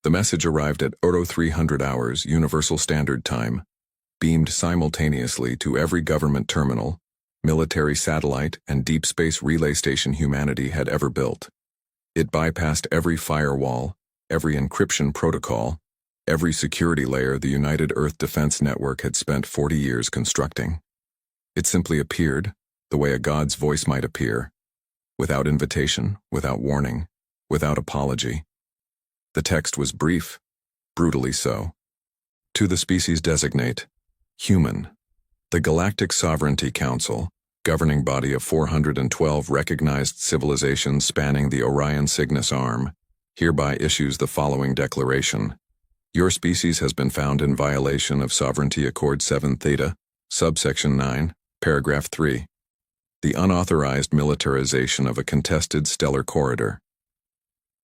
The message arrived at 0300 hours Universal Standard Time, beamed simultaneously to every government terminal, military satellite, and deep space relay station humanity had ever built. It bypassed every firewall, every encryption protocol, every security layer the United Earth Defense Network had spent 40 years constructing. It simply appeared, the way a god's voice might appear, without invitation, without warning, without apology. The text was brief, brutally so. To the species designate, human, the Galactic Sovereignty Council, governing body of 412 recognized civilizations spanning the Orion Cygnus arm, hereby issues the following declaration. Your species has been found in violation of Sovereignty Accord 7 Theta, subsection 9, paragraph 3. The unauthorized militarization of a contested stellar corridor.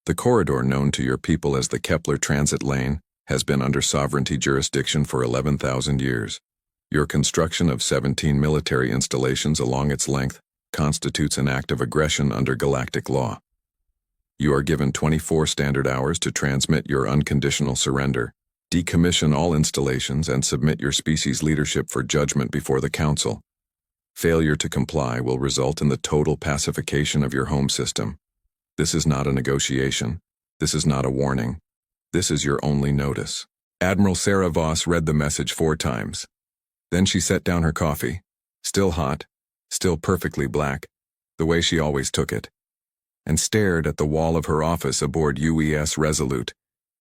The corridor known to your people as the Kepler Transit Lane has been under sovereignty jurisdiction for 11,000 years. Your construction of 17 military installations along its length constitutes an act of aggression under galactic law. You are given 24 standard hours to transmit your unconditional surrender, decommission all installations, and submit your species leadership for judgment before the Council. Failure to comply will result in the total pacification of your home system. This is not a negotiation. This is not a warning. This is your only notice. Admiral Sarah Voss read the message 4 times. Then she set down her coffee, still hot, still perfectly black, the way she always took it, and stared at the wall of her office aboard UES Resolute,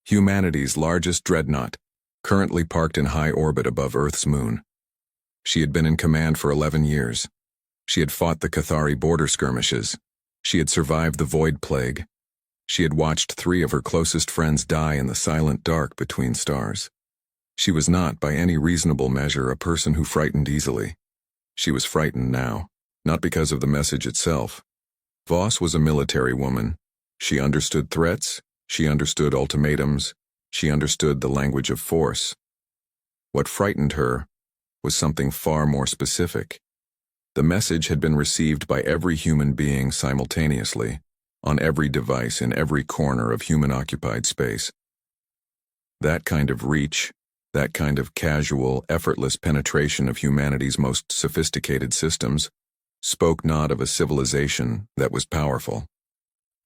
humanity's largest dreadnought, currently parked in high orbit above Earth's moon. She had been in command for 11 years. She had fought the Cathari border skirmishes. She had survived the Void Plague. She had watched 3 of her closest friends die in the silent dark between stars. She was not, by any reasonable measure, a person who frightened easily. She was frightened now, not because of the message itself. Voss was a military woman. She understood threats, she understood ultimatums, she understood the language of force. What frightened her was something far more specific. The message had been received by every human being simultaneously, on every device in every corner of human-occupied space. That kind of reach, that kind of casual, effortless penetration of humanity's most sophisticated systems, spoke not of a civilization that was powerful.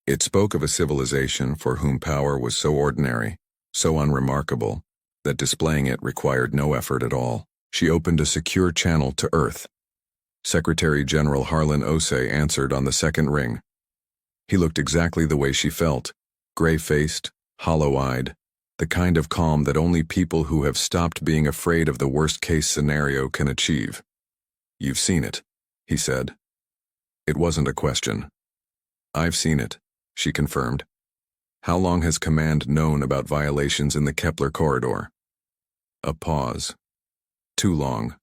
It spoke of a civilization for whom power was so ordinary, so unremarkable, that displaying it required no effort at all. She opened a secure channel to Earth. Secretary General Harlan Osei answered on the second ring. He looked exactly the way she felt, gray-faced, hollow-eyed, the kind of calm that only people who have stopped being afraid of the worst-case scenario can achieve. You've seen it, he said. It wasn't a question. I've seen it, she confirmed. How long has Command known about violations in the Kepler corridor? A pause. Too long.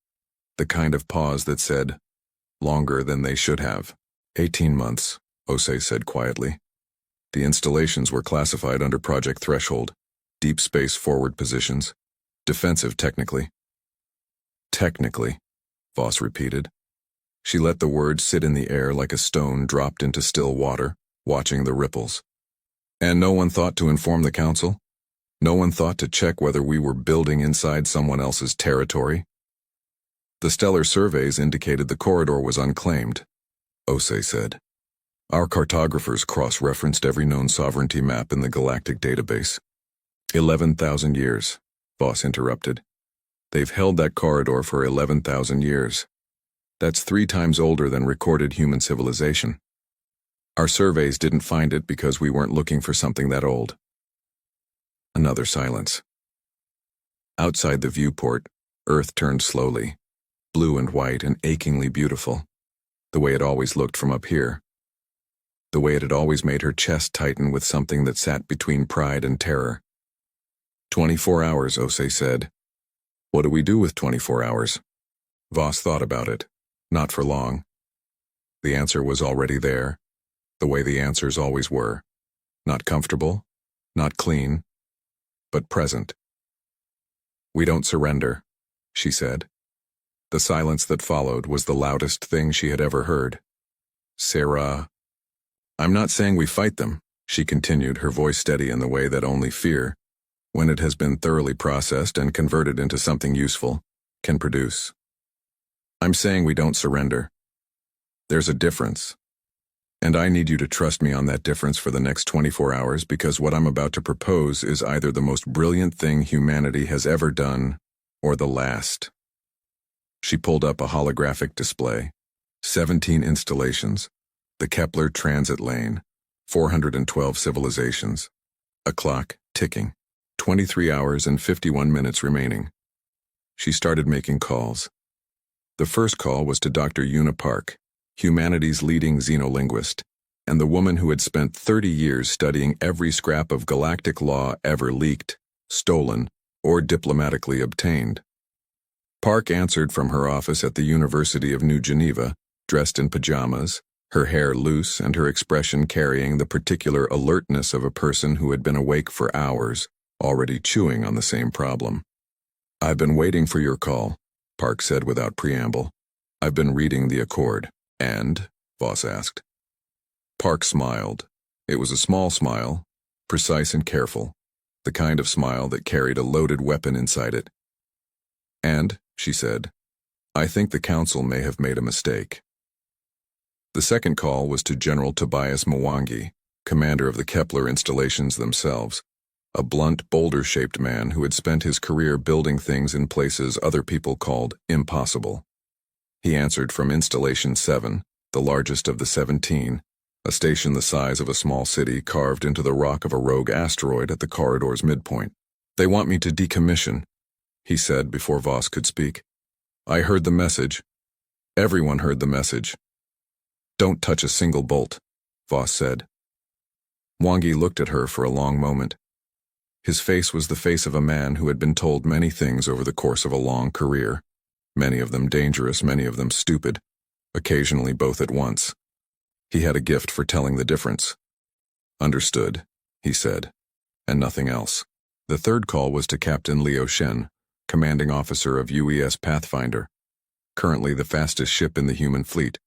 The kind of pause that said, longer than they should have. 18 months, Osei said quietly. The installations were classified under Project Threshold, deep space forward positions, defensive technically. Technically, Voss repeated. She let the word sit in the air like a stone dropped into still water, watching the ripples. And no one thought to inform the Council? No one thought to check whether we were building inside someone else's territory? The stellar surveys indicated the corridor was unclaimed, Osei said. Our cartographers cross-referenced every known sovereignty map in the galactic database. 11,000 years, Voss interrupted. They've held that corridor for 11,000 years. That's 3 times older than recorded human civilization. Our surveys didn't find it because we weren't looking for something that old. Another silence. Outside the viewport, Earth turned slowly, blue and white and achingly beautiful, the way it always looked from up here. The way it had always made her chest tighten with something that sat between pride and terror. 24 hours, Osei said. What do we do with 24 hours? Voss thought about it. Not for long. The answer was already there, the way the answers always were. Not comfortable, not clean, but present. We don't surrender, she said. The silence that followed was the loudest thing she had ever heard. Sarah. I'm not saying we fight them, she continued, her voice steady in the way that only fear, when it has been thoroughly processed and converted into something useful, can produce. I'm saying we don't surrender. There's a difference. And I need you to trust me on that difference for the next 24 hours because what I'm about to propose is either the most brilliant thing humanity has ever done or the last. She pulled up a holographic display. 17 installations. The Kepler Transit Lane. 412 civilizations. A clock ticking. 23 hours and 51 minutes remaining. She started making calls. The first call was to Dr. Una Park, humanity's leading xenolinguist, and the woman who had spent 30 years studying every scrap of galactic law ever leaked, stolen, or diplomatically obtained. Park answered from her office at the University of New Geneva, dressed in pajamas, her hair loose and her expression carrying the particular alertness of a person who had been awake for hours, already chewing on the same problem. "I've been waiting for your call," Park said without preamble. "I've been reading the accord." "And?" Voss asked. Park smiled. It was a small smile, precise and careful, the kind of smile that carried a loaded weapon inside it. "And," she said, "I think the council may have made a mistake." The second call was to General Tobias Mwangi, commander of the Kepler installations themselves, a blunt, boulder-shaped man who had spent his career building things in places other people called impossible. He answered from Installation 7, the largest of the 17, a station the size of a small city carved into the rock of a rogue asteroid at the corridor's midpoint. "They want me to decommission," he said before Voss could speak. "I heard the message. Everyone heard the message." "Don't touch a single bolt," Voss said. Mwangi looked at her for a long moment. His face was the face of a man who had been told many things over the course of a long career, many of them dangerous, many of them stupid, occasionally both at once. He had a gift for telling the difference. "Understood," he said, and nothing else. The third call was to Captain Liu Shen, commanding officer of UES Pathfinder, currently the fastest ship in the human fleet.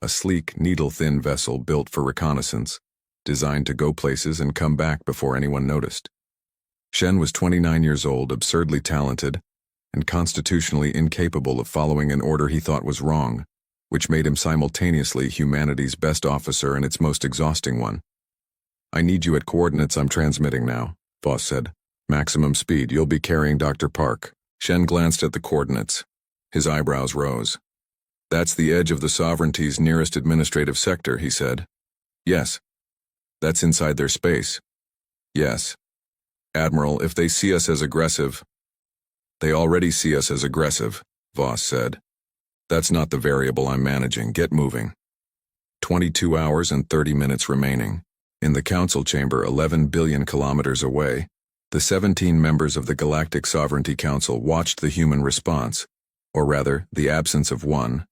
A sleek, needle-thin vessel built for reconnaissance, designed to go places and come back before anyone noticed. Shen was 29 years old, absurdly talented, and constitutionally incapable of following an order he thought was wrong, which made him simultaneously humanity's best officer and its most exhausting one. "I need you at coordinates I'm transmitting now," Voss said. "Maximum speed. You'll be carrying Dr. Park." Shen glanced at the coordinates. His eyebrows rose. "That's the edge of the sovereignty's nearest administrative sector," he said. "Yes. That's inside their space." "Yes. Admiral, if they see us as aggressive—" "They already see us as aggressive," Voss said. "That's not the variable I'm managing. Get moving." 22 hours and 30 minutes remaining. In the council chamber 11 billion kilometers away, the 17 members of the Galactic Sovereignty Council watched the human response, or rather, the absence of one,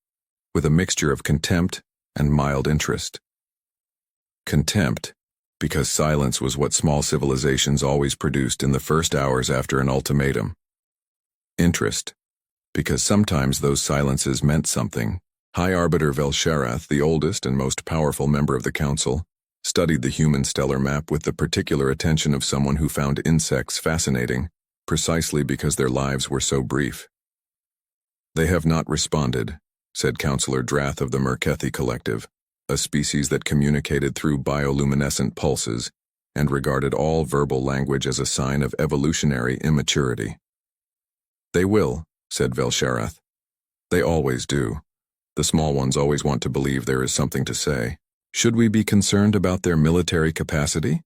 with a mixture of contempt and mild interest. Contempt, because silence was what small civilizations always produced in the first hours after an ultimatum. Interest, because sometimes those silences meant something. High Arbiter Velsharath, the oldest and most powerful member of the council, studied the human stellar map with the particular attention of someone who found insects fascinating, precisely because their lives were so brief. "They have not responded," said Councillor Drath of the Merkethi Collective, a species that communicated through bioluminescent pulses and regarded all verbal language as a sign of evolutionary immaturity. "They will," said Velsharath. "They always do. The small ones always want to believe there is something to say." "Should we be concerned about their military capacity?"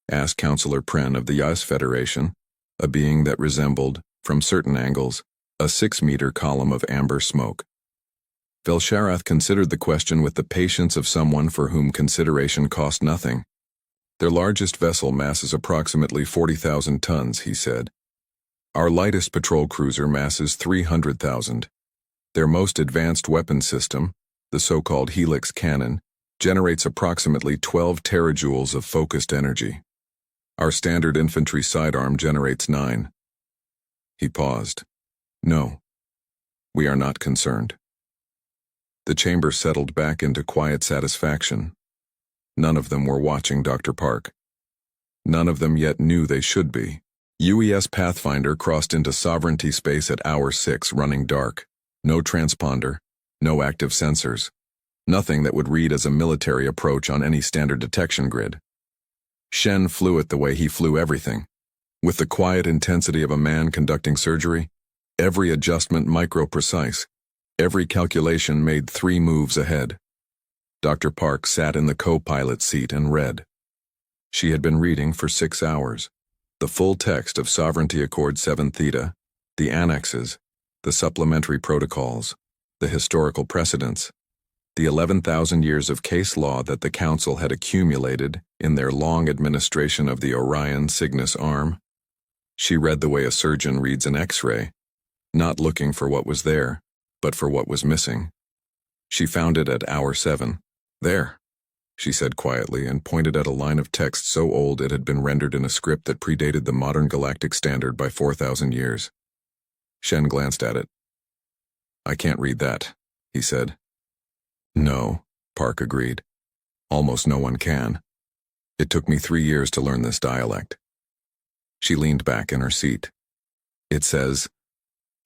asked Councillor Pren of the Yas Federation, a being that resembled, from certain angles, a 6-meter column of amber smoke. Velsharath considered the question with the patience of someone for whom consideration cost nothing. "Their largest vessel masses approximately 40,000 tons, he said. "Our lightest patrol cruiser masses 300,000. Their most advanced weapon system, the so-called Helix cannon, generates approximately 12 terajoules of focused energy. Our standard infantry sidearm generates 9. He paused. "No. We are not concerned." The chamber settled back into quiet satisfaction. None of them were watching Dr. Park. None of them yet knew they should be. UES Pathfinder crossed into sovereignty space at hour 6, running dark. No transponder, no active sensors. Nothing that would read as a military approach on any standard detection grid. Shen flew it the way he flew everything. With the quiet intensity of a man conducting surgery, every adjustment micro-precise, every calculation made 3 moves ahead. Dr. Park sat in the co-pilot seat and read. She had been reading for 6 hours. The full text of Sovereignty Accord 7 Theta, the annexes, the supplementary protocols, the historical precedents, the 11,000 years of case law that the Council had accumulated in their long administration of the Orion Cygnus arm. She read the way a surgeon reads an X-ray, not looking for what was there, but for what was missing. She found it at hour 7. There, she said quietly and pointed at a line of text so old it had been rendered in a script that predated the modern galactic standard by 4,000 years. Shen glanced at it. "I can't read that," he said. "No," Park agreed. "Almost no one can. It took me 3 years to learn this dialect." She leaned back in her seat. "It says,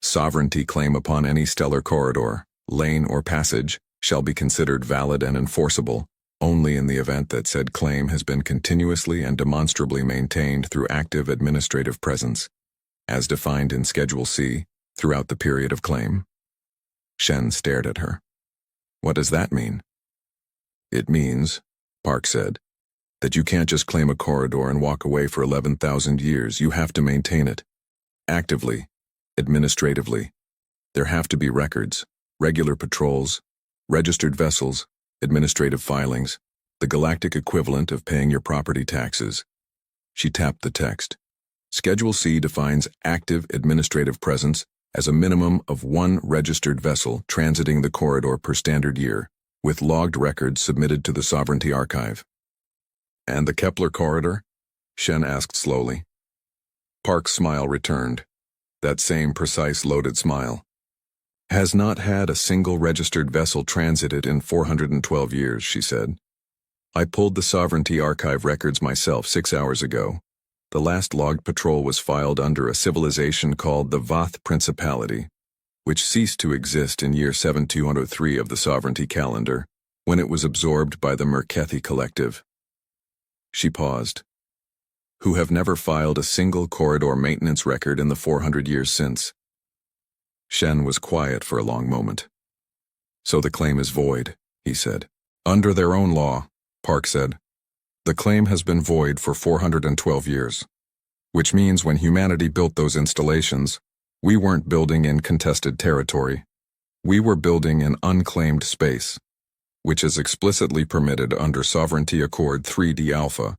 sovereignty claim upon any stellar corridor, lane, or passage shall be considered valid and enforceable only in the event that said claim has been continuously and demonstrably maintained through active administrative presence, as defined in Schedule C, throughout the period of claim." Shen stared at her. "What does that mean?" "It means," Park said, "that you can't just claim a corridor and walk away for 11,000 years. You have to maintain it. Actively, administratively. There have to be records, regular patrols, registered vessels, administrative filings, the galactic equivalent of paying your property taxes." She tapped the text. Schedule C defines active administrative presence as a minimum of 1 registered vessel transiting the corridor per standard year, with logged records submitted to the Sovereignty Archive. "And the Kepler corridor?" Shen asked slowly. Park's smile returned, that same precise loaded smile. "Has not had a single registered vessel transited in 412 years, she said. "I pulled the Sovereignty Archive records myself 6 hours ago. The last logged patrol was filed under a civilization called the Voth Principality, which ceased to exist in year 7203 of the Sovereignty calendar, when it was absorbed by the Merkethi Collective." She paused. "Who have never filed a single corridor maintenance record in the 400 years since." Shen was quiet for a long moment. "So the claim is void," he said. "Under their own law," Park said. "The claim has been void for 412 years. Which means when humanity built those installations, we weren't building in contested territory. We were building in unclaimed space, which is explicitly permitted under Sovereignty Accord 3D Alpha,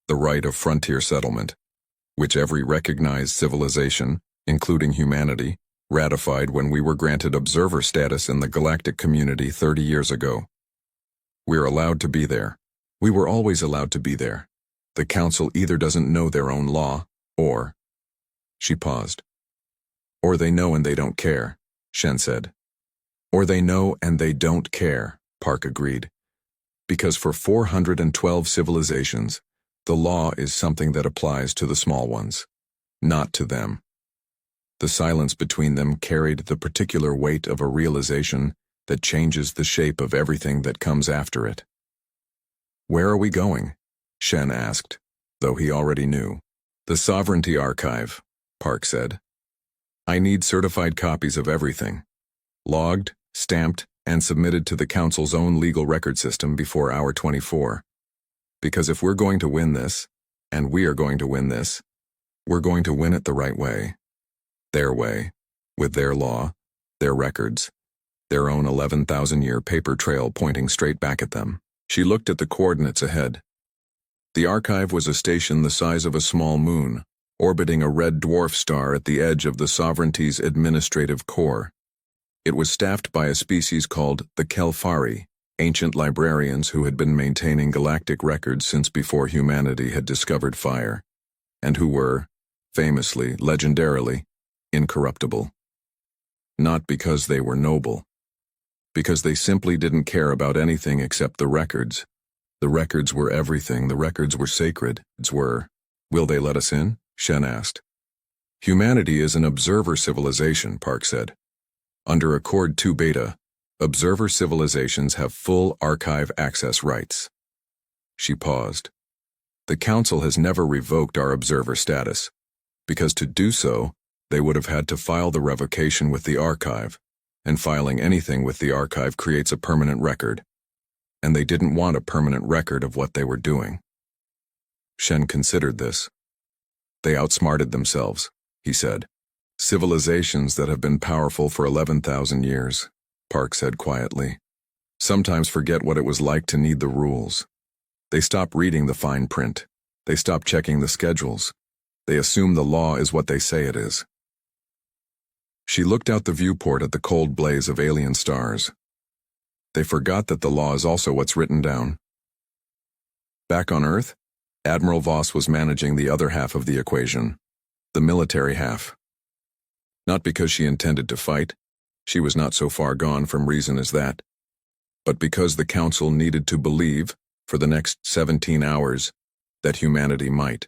the right of frontier settlement, which every recognized civilization, including humanity, ratified when we were granted observer status in the galactic community 30 years ago. We're allowed to be there. We were always allowed to be there. The Council either doesn't know their own law, or—" She paused. "Or they know and they don't care," Shen said. "Or they know and they don't care," Park agreed. "Because for 412 civilizations, the law is something that applies to the small ones, not to them. The silence between them carried the particular weight of a realization that changes the shape of everything that comes after it." "Where are we going?" Shen asked, though he already knew. "The Sovereignty Archive," Park said. "I need certified copies of everything, logged, stamped, and submitted to the Council's own legal record system before hour 24. Because if we're going to win this, and we are going to win this, we're going to win it the right way. Their way, with their law, their records, their own 11,000-year paper trail pointing straight back at them." She looked at the coordinates ahead. The archive was a station the size of a small moon, orbiting a red dwarf star at the edge of the Sovereignty's administrative core. It was staffed by a species called the Kelfari, ancient librarians who had been maintaining galactic records since before humanity had discovered fire, and who were, famously, legendarily, incorruptible. Not because they were noble. Because they simply didn't care about anything except the records. The records were everything, the records were sacred. "Will they let us in?" Shen asked. Humanity is an observer civilization, Park said. Under Accord 2 Beta, observer civilizations have full archive access rights. She paused. The Council has never revoked our observer status, because to do so, they would have had to file the revocation with the archive, and filing anything with the archive creates a permanent record, and they didn't want a permanent record of what they were doing. Shen considered this. They outsmarted themselves, he said. Civilizations that have been powerful for 11,000 years, Park said quietly, sometimes forget what it was like to need the rules. They stop reading the fine print. They stop checking the schedules. They assume the law is what they say it is. She looked out the viewport at the cold blaze of alien stars. They forgot that the law is also what's written down. Back on Earth, Admiral Voss was managing the other half of the equation, the military half. Not because she intended to fight, she was not so far gone from reason as that, but because the Council needed to believe, for the next 17 hours, that humanity might.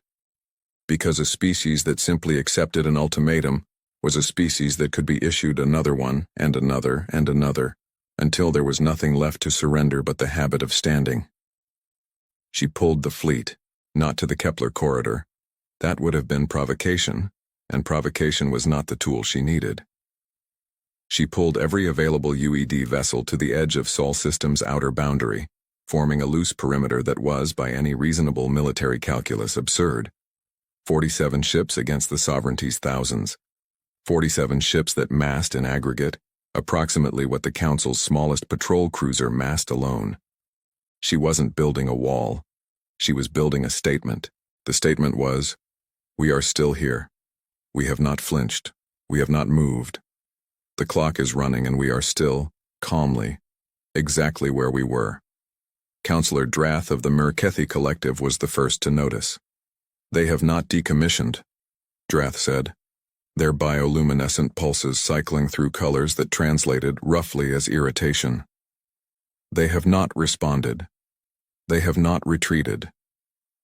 Because a species that simply accepted an ultimatum was a species that could be issued another one and another and another, until there was nothing left to surrender but the habit of standing. She pulled the fleet, not to the Kepler corridor. That would have been provocation, and provocation was not the tool she needed. She pulled every available UED vessel to the edge of Sol System's outer boundary, forming a loose perimeter that was, by any reasonable military calculus, absurd. 47 ships against the sovereignty's thousands. 47 ships that massed in aggregate, approximately what the Council's smallest patrol cruiser massed alone. She wasn't building a wall. She was building a statement. The statement was, we are still here. We have not flinched. We have not moved. The clock is running and we are still, calmly, exactly where we were. Councillor Drath of the Merkethi Collective was the first to notice. They have not decommissioned, Drath said, their bioluminescent pulses cycling through colors that translated roughly as irritation. They have not responded. They have not retreated.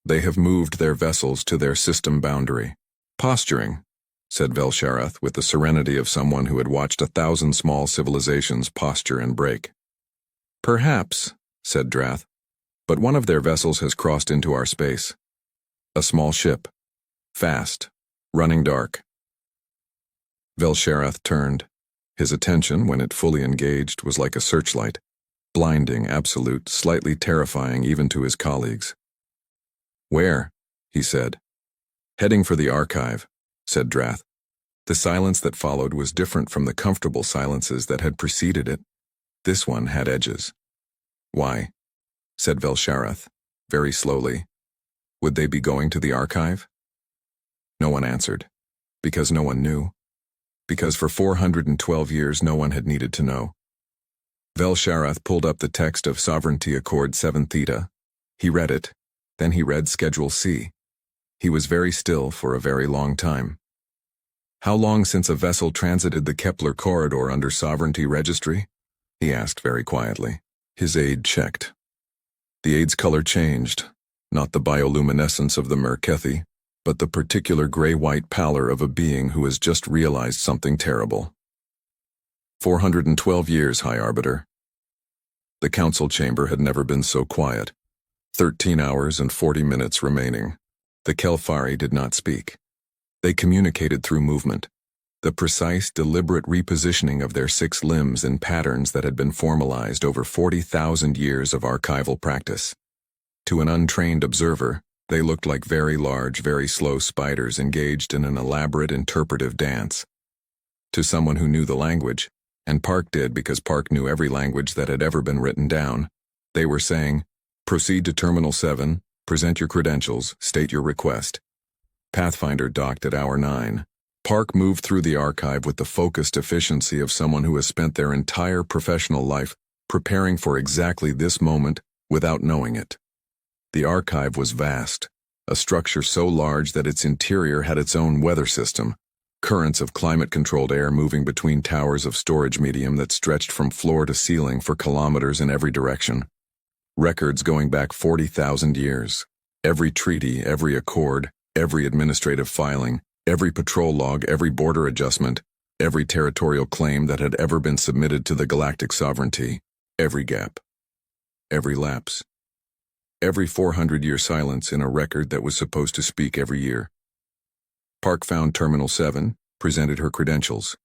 They have moved their vessels to their system boundary. Posturing, said Velsharath with the serenity of someone who had watched 1,000 small civilizations posture and break. Perhaps, said Drath, but one of their vessels has crossed into our space. A small ship. Fast. Running dark. Velsharath turned. His attention, when it fully engaged, was like a searchlight. Blinding, absolute, slightly terrifying even to his colleagues. Where? He said. Heading for the archive, said Drath. The silence that followed was different from the comfortable silences that had preceded it. This one had edges. Why? Said Velsharath, very slowly. Would they be going to the archive? No one answered. Because no one knew. Because for 412 years no one had needed to know. Velsharath pulled up the text of Sovereignty Accord 7 Theta. He read it. Then he read Schedule C. He was very still for a very long time. How long since a vessel transited the Kepler corridor under Sovereignty Registry? He asked very quietly. His aide checked. The aide's color changed, not the bioluminescence of the Merkethi, but the particular gray-white pallor of a being who has just realized something terrible. 412 years, High Arbiter. The council chamber had never been so quiet. 13 hours and 40 minutes remaining. The Kelfari did not speak. They communicated through movement, the precise, deliberate repositioning of their 6 limbs in patterns that had been formalized over 40,000 years of archival practice. To an untrained observer, they looked like very large, very slow spiders engaged in an elaborate interpretive dance. To someone who knew the language, and Park did because Park knew every language that had ever been written down, they were saying, "Proceed to Terminal 7, present your credentials, state your request." Pathfinder docked at hour 9. Park moved through the archive with the focused efficiency of someone who has spent their entire professional life preparing for exactly this moment without knowing it. The archive was vast, a structure so large that its interior had its own weather system, currents of climate-controlled air moving between towers of storage medium that stretched from floor to ceiling for kilometers in every direction. Records going back 40,000 years. Every treaty, every accord, every administrative filing, Every patrol log, every border adjustment, every territorial claim that had ever been submitted to the galactic sovereignty, every gap, every lapse, every 400-year silence in a record that was supposed to speak every year. Park found Terminal 7, presented her credentials.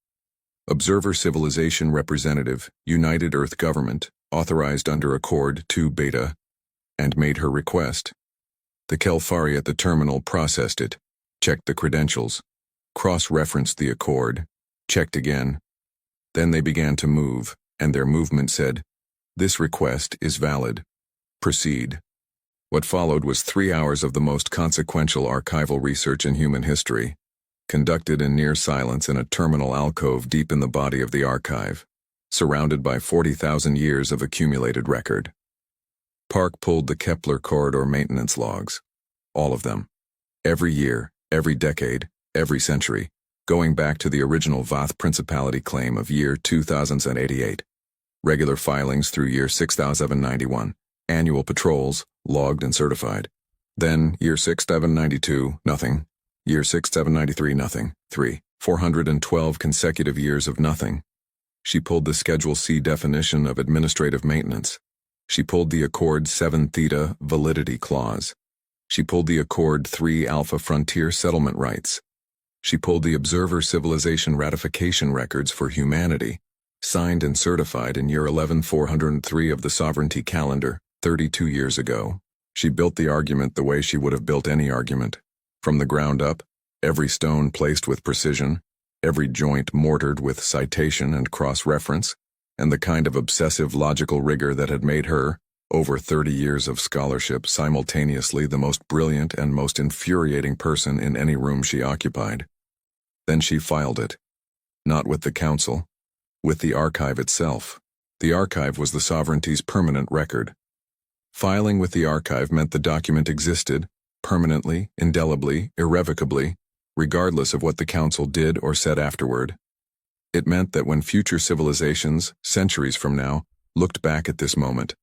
Observer Civilization Representative, United Earth Government, authorized under Accord 2 Beta, and made her request. The Kelfari at the terminal processed it, checked the credentials, cross-referenced the accord, checked again. Then they began to move, and their movement said, "This request is valid. Proceed." What followed was 3 hours of the most consequential archival research in human history, conducted in near silence in a terminal alcove deep in the body of the archive, surrounded by 40,000 years of accumulated record. Park pulled the Kepler corridor maintenance logs. All of them. Every year, every decade, every century, going back to the original Vath Principality claim of year 2088. Regular filings through year 6791. Annual patrols, logged and certified. Then, year 6792, nothing. Year 6793, nothing. 412 consecutive years of nothing. She pulled the Schedule C definition of administrative maintenance. She pulled the Accord 7 Theta validity clause. She pulled the Accord 3 Alpha Frontier settlement rights. She pulled the Observer Civilization ratification records for humanity, signed and certified in year 11403 of the Sovereignty Calendar, 32 years ago. She built the argument the way she would have built any argument. From the ground up, every stone placed with precision, every joint mortared with citation and cross-reference, and the kind of obsessive logical rigor that had made her, over 30 years of scholarship, simultaneously the most brilliant and most infuriating person in any room she occupied. Then she filed it. Not with the council, with the archive itself. The archive was the sovereignty's permanent record. Filing with the archive meant the document existed, permanently, indelibly, irrevocably, regardless of what the council did or said afterward. It meant that when future civilizations, centuries from now, looked back at this moment,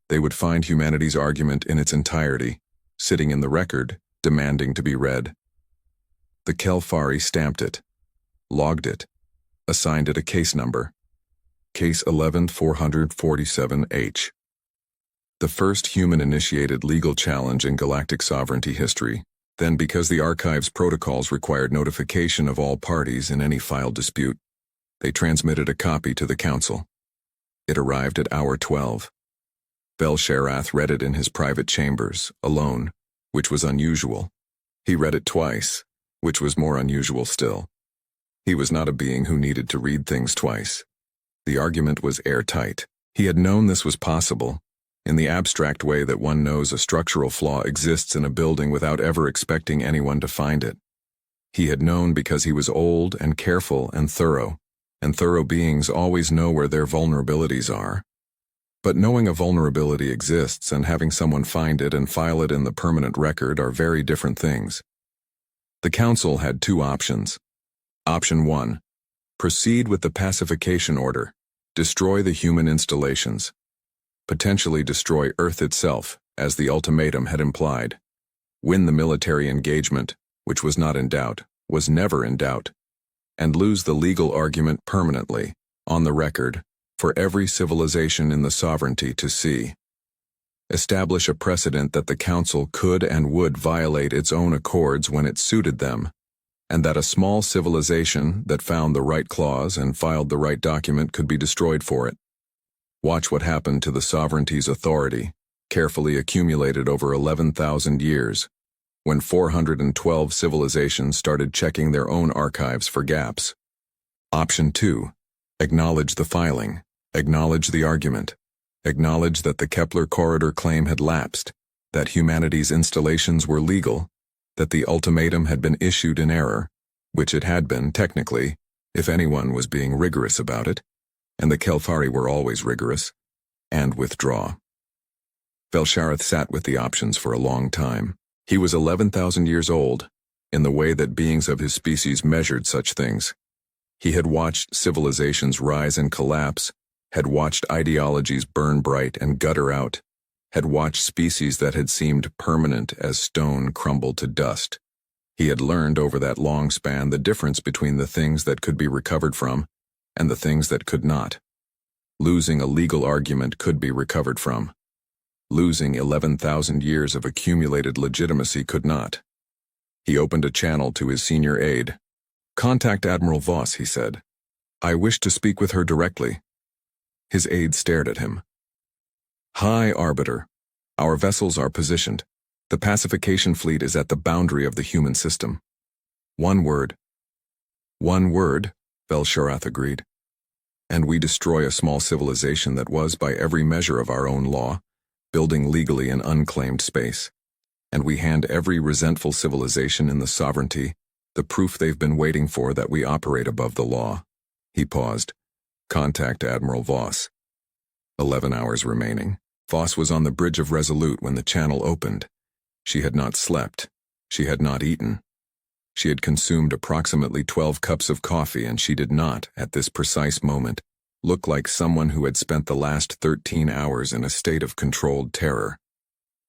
they would find humanity's argument in its entirety, sitting in the record, demanding to be read. The Kelfari stamped it, logged it, assigned it a case number. Case 11447H. The first human-initiated legal challenge in galactic sovereignty history. Then, because the archive's protocols required notification of all parties in any filed dispute, they transmitted a copy to the council. It arrived at hour 12. Bel-Sharath read it in his private chambers, alone, which was unusual. He read it twice, which was more unusual still. He was not a being who needed to read things twice. The argument was airtight. He had known this was possible, in the abstract way that one knows a structural flaw exists in a building without ever expecting anyone to find it. He had known because he was old and careful and thorough beings always know where their vulnerabilities are. But knowing a vulnerability exists and having someone find it and file it in the permanent record are very different things. The council had 2 options. Option 1. Proceed with the pacification order. Destroy the human installations. Potentially destroy Earth itself, as the ultimatum had implied. Win the military engagement, which was not in doubt, was never in doubt. And lose the legal argument permanently, on the record, for every civilization in the sovereignty to see. Establish a precedent that the council could and would violate its own accords when it suited them, and that a small civilization that found the right clause and filed the right document could be destroyed for it. Watch what happened to the sovereignty's authority, carefully accumulated over 11,000 years, when 412 civilizations started checking their own archives for gaps. Option 2. Acknowledge the filing. Acknowledge the argument. Acknowledge that the Kepler corridor claim had lapsed, that humanity's installations were legal, that the ultimatum had been issued in error, which it had been, technically, if anyone was being rigorous about it, and the Kelfari were always rigorous, and withdraw. Bel-Sharath sat with the options for a long time. He was 11,000 years old, in the way that beings of his species measured such things. He had watched civilizations rise and collapse, had watched ideologies burn bright and gutter out, had watched species that had seemed permanent as stone crumble to dust, He had learned over that long span the difference between the things that could be recovered from and the things that could not. Losing a legal argument could be recovered from. Losing 11,000 years of accumulated legitimacy could not. He opened a channel to his senior aide. "Contact Admiral Voss," he said. "I wish to speak with her directly." His aide stared at him. "High Arbiter, our vessels are positioned. The pacification fleet is at the boundary of the human system." "One word." "One word," Bel-Sharath agreed. "And we destroy a small civilization that was, by every measure of our own law, building legally in unclaimed space. And we hand every resentful civilization in the sovereignty the proof they've been waiting for that we operate above the law." He paused. "Contact Admiral Voss." 11 hours remaining. Voss was on the bridge of Resolute when the channel opened. She had not slept. She had not eaten. She had consumed approximately 12 cups of coffee, and she did not, at this precise moment, look like someone who had spent the last 13 hours in a state of controlled terror.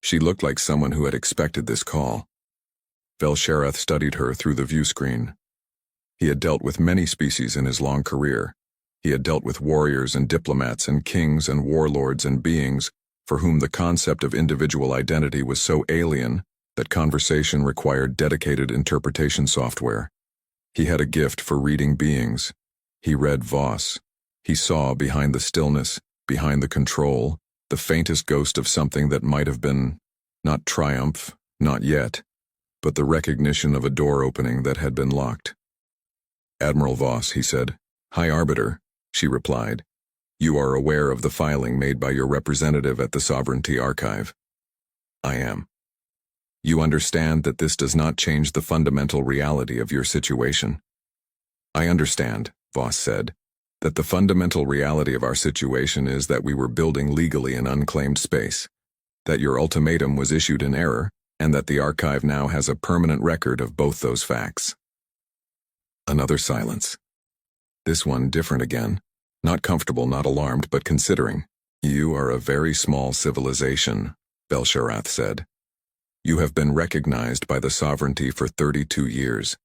She looked like someone who had expected this call. Bel-Sharath studied her through the view screen. He had dealt with many species in his long career. He had dealt with warriors and diplomats and kings and warlords and beings for whom the concept of individual identity was so alien that conversation required dedicated interpretation software. He had a gift for reading beings. He read Voss. He saw behind the stillness, behind the control, the faintest ghost of something that might have been, not triumph, not yet, but the recognition of a door opening that had been locked. "Admiral Voss," he said. "High Arbiter," she replied. "You are aware of the filing made by your representative at the Sovereignty Archive." "I am." "You understand that this does not change the fundamental reality of your situation." "I understand," Voss said, "that the fundamental reality of our situation is that we were building legally in unclaimed space, that your ultimatum was issued in error, and that the archive now has a permanent record of both those facts." Another silence. This one different again. Not comfortable, not alarmed, but considering. "You are a very small civilization," Bel-Sharath said. "You have been recognized by the sovereignty for 32 years.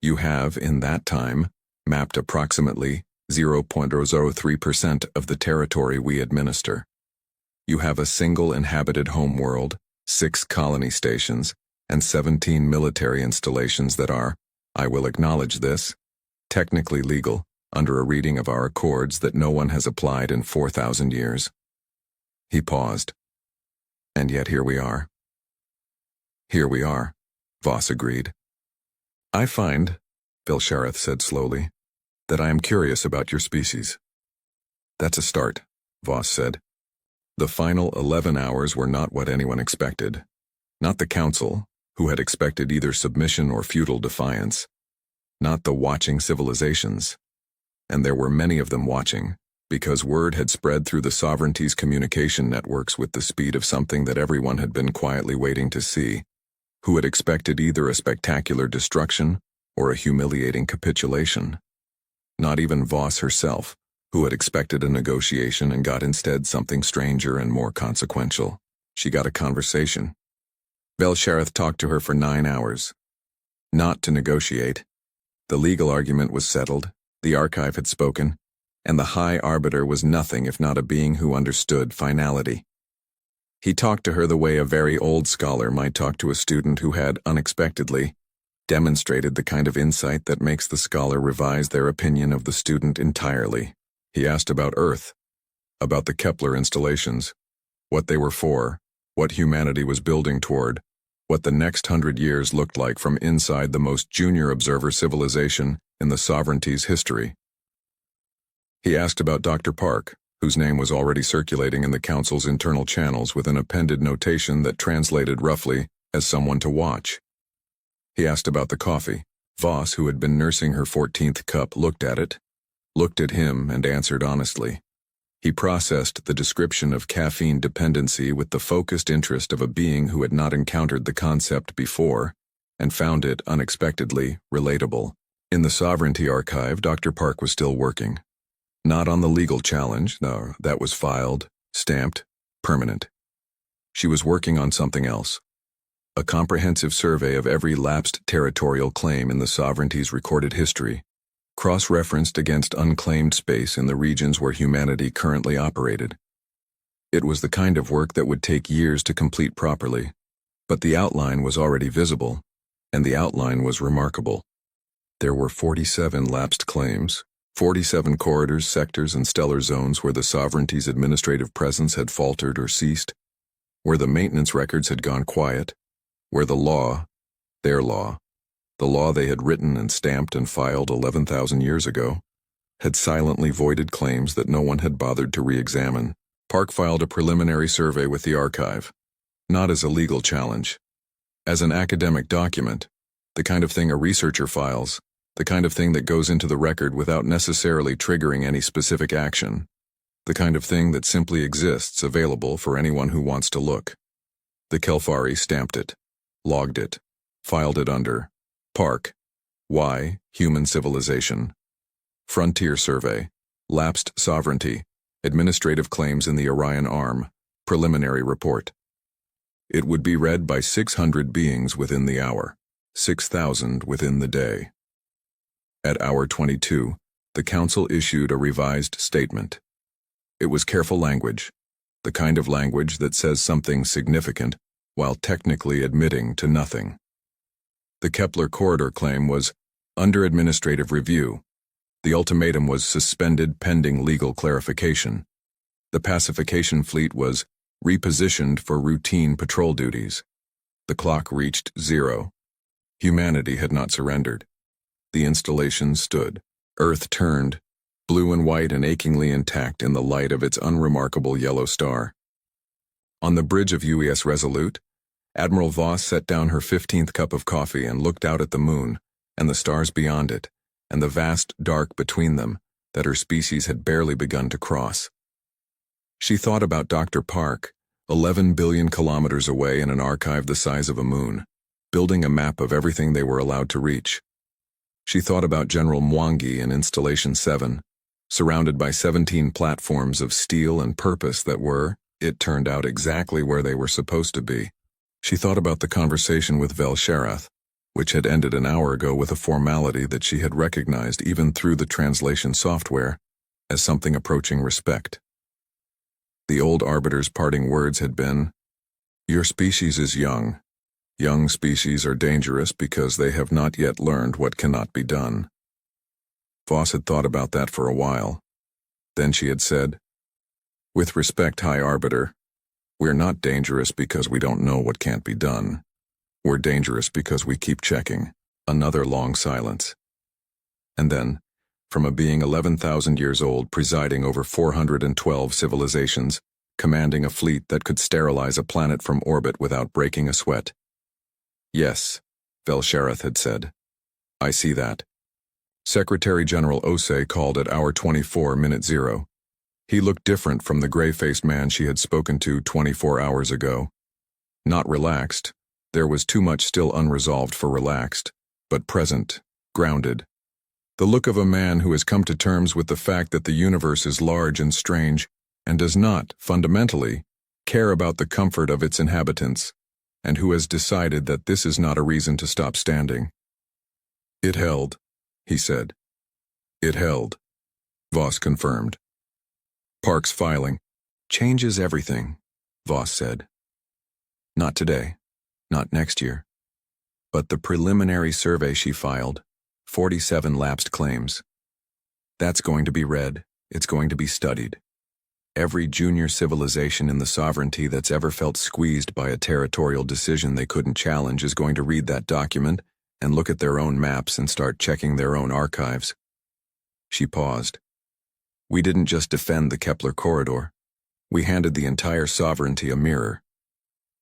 You have, in that time, mapped approximately 0.003% of the territory we administer. You have a single inhabited homeworld, 6 colony stations, and 17 military installations that are, I will acknowledge this, technically legal, under a reading of our accords that no one has applied in 4,000 years. He paused. "And yet here we are." "Here we are," Voss agreed. "I find," Bel-Sharath said slowly, "that I am curious about your species." "That's a start," Voss said. The final 11 hours were not what anyone expected. Not the Council, who had expected either submission or futile defiance. Not the watching civilizations. And there were many of them watching, because word had spread through the sovereignty's communication networks with the speed of something that everyone had been quietly waiting to see, who had expected either a spectacular destruction or a humiliating capitulation. Not even Voss herself, who had expected a negotiation and got instead something stranger and more consequential. She got a conversation. Bel-Sharath talked to her for 9 hours. Not to negotiate. The legal argument was settled, the archive had spoken, and the High Arbiter was nothing if not a being who understood finality. He talked to her the way a very old scholar might talk to a student who had, unexpectedly, demonstrated the kind of insight that makes the scholar revise their opinion of the student entirely. He asked about Earth, about the Kepler installations, what they were for, what humanity was building toward, what the next 100 years looked like from inside the most junior observer civilization in the sovereignty's history. He asked about Dr. Park, whose name was already circulating in the Council's internal channels with an appended notation that translated roughly as someone to watch. He asked about the coffee. Voss, who had been nursing her 14th cup, looked at it, looked at him, and answered honestly. He processed the description of caffeine dependency with the focused interest of a being who had not encountered the concept before, and found it, unexpectedly, relatable. In the Sovereignty Archive, Dr. Park was still working. Not on the legal challenge, no, that was filed, stamped, permanent. She was working on something else. A comprehensive survey of every lapsed territorial claim in the sovereignty's recorded history, cross-referenced against unclaimed space in the regions where humanity currently operated. It was the kind of work that would take years to complete properly, but the outline was already visible, and the outline was remarkable. There were 47 lapsed claims, 47 corridors, sectors, and stellar zones where the sovereignty's administrative presence had faltered or ceased, where the maintenance records had gone quiet, where the law, their law, the law they had written and stamped and filed 11,000 years ago, had silently voided claims that no one had bothered to re-examine. Park filed a preliminary survey with the archive, not as a legal challenge, as an academic document, the kind of thing a researcher files, the kind of thing that goes into the record without necessarily triggering any specific action, the kind of thing that simply exists available for anyone who wants to look. The Kelfari stamped it, logged it, filed it under Park, Y, Human Civilization, Frontier Survey, Lapsed Sovereignty, Administrative Claims in the Orion Arm, Preliminary Report. It would be read by 600 beings within the hour, 6,000 within the day. At hour 22, the Council issued a revised statement. It was careful language, the kind of language that says something significant while technically admitting to nothing. The Kepler corridor claim was under administrative review. The ultimatum was suspended pending legal clarification. The pacification fleet was repositioned for routine patrol duties. The clock reached 0. Humanity had not surrendered. The installation stood. Earth turned, blue and white and achingly intact in the light of its unremarkable yellow star. On the bridge of UES Resolute, Admiral Voss set down her 15th cup of coffee and looked out at the moon, and the stars beyond it, and the vast dark between them that her species had barely begun to cross. She thought about Dr. Park, 11 billion kilometers away in an archive the size of a moon, building a map of everything they were allowed to reach. She thought about General Mwangi in Installation 7, surrounded by 17 platforms of steel and purpose that were, it turned out, exactly where they were supposed to be. She thought about the conversation with Vel Sharath, which had ended an hour ago with a formality that she had recognized even through the translation software as something approaching respect. The old arbiter's parting words had been, "Your species is young. Young species are dangerous because they have not yet learned what cannot be done." Voss had thought about that for a while. Then she had said, "With respect, High Arbiter, we're not dangerous because we don't know what can't be done. We're dangerous because we keep checking." Another long silence. And then, from a being 11,000 years old presiding over 412 civilizations, commanding a fleet that could sterilize a planet from orbit without breaking a sweat. "Yes," Vel Sharath had said. "I see that." Secretary General Ose called at hour 24, minute 0. He looked different from the gray-faced man she had spoken to 24 hours ago. Not relaxed. There was too much still unresolved for relaxed, but present, grounded. The look of a man who has come to terms with the fact that the universe is large and strange and does not, fundamentally, care about the comfort of its inhabitants, and who has decided that this is not a reason to stop standing. "It held," he said. "It held," Voss confirmed. Park's filing changes everything, Voss said. "Not today, not next year. But the preliminary survey she filed, 47 lapsed claims. That's going to be read, it's going to be studied. Every junior civilization in the sovereignty that's ever felt squeezed by a territorial decision they couldn't challenge is going to read that document and look at their own maps and start checking their own archives." She paused. "We didn't just defend the Kepler corridor. We handed the entire sovereignty a mirror."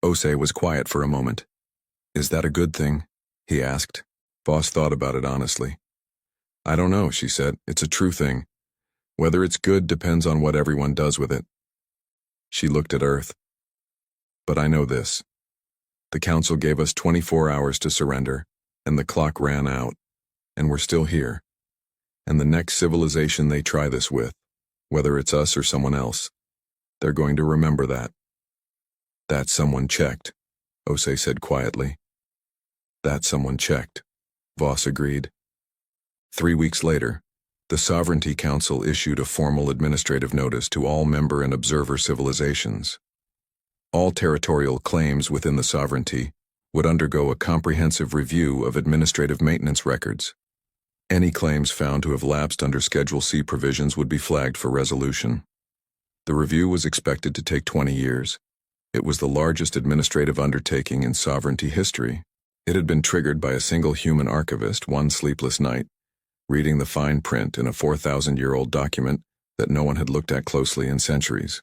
Ose was quiet for a moment. "Is that a good thing?" he asked. Voss thought about it honestly. "I don't know," she said. "It's a true thing. Whether it's good depends on what everyone does with it." She looked at Earth. "But I know this. The Council gave us 24 hours to surrender, and the clock ran out, and we're still here. And the next civilization they try this with, whether it's us or someone else, they're going to remember that. That someone checked, Osei said quietly. That someone checked, Voss agreed. 3 weeks later, the Sovereignty Council issued a formal administrative notice to all member and observer civilizations. All territorial claims within the sovereignty would undergo a comprehensive review of administrative maintenance records. Any claims found to have lapsed under Schedule C provisions would be flagged for resolution. The review was expected to take 20 years. It was the largest administrative undertaking in sovereignty history. It had been triggered by a single human archivist one sleepless night, reading the fine print in a 4,000-year-old document that no one had looked at closely in centuries.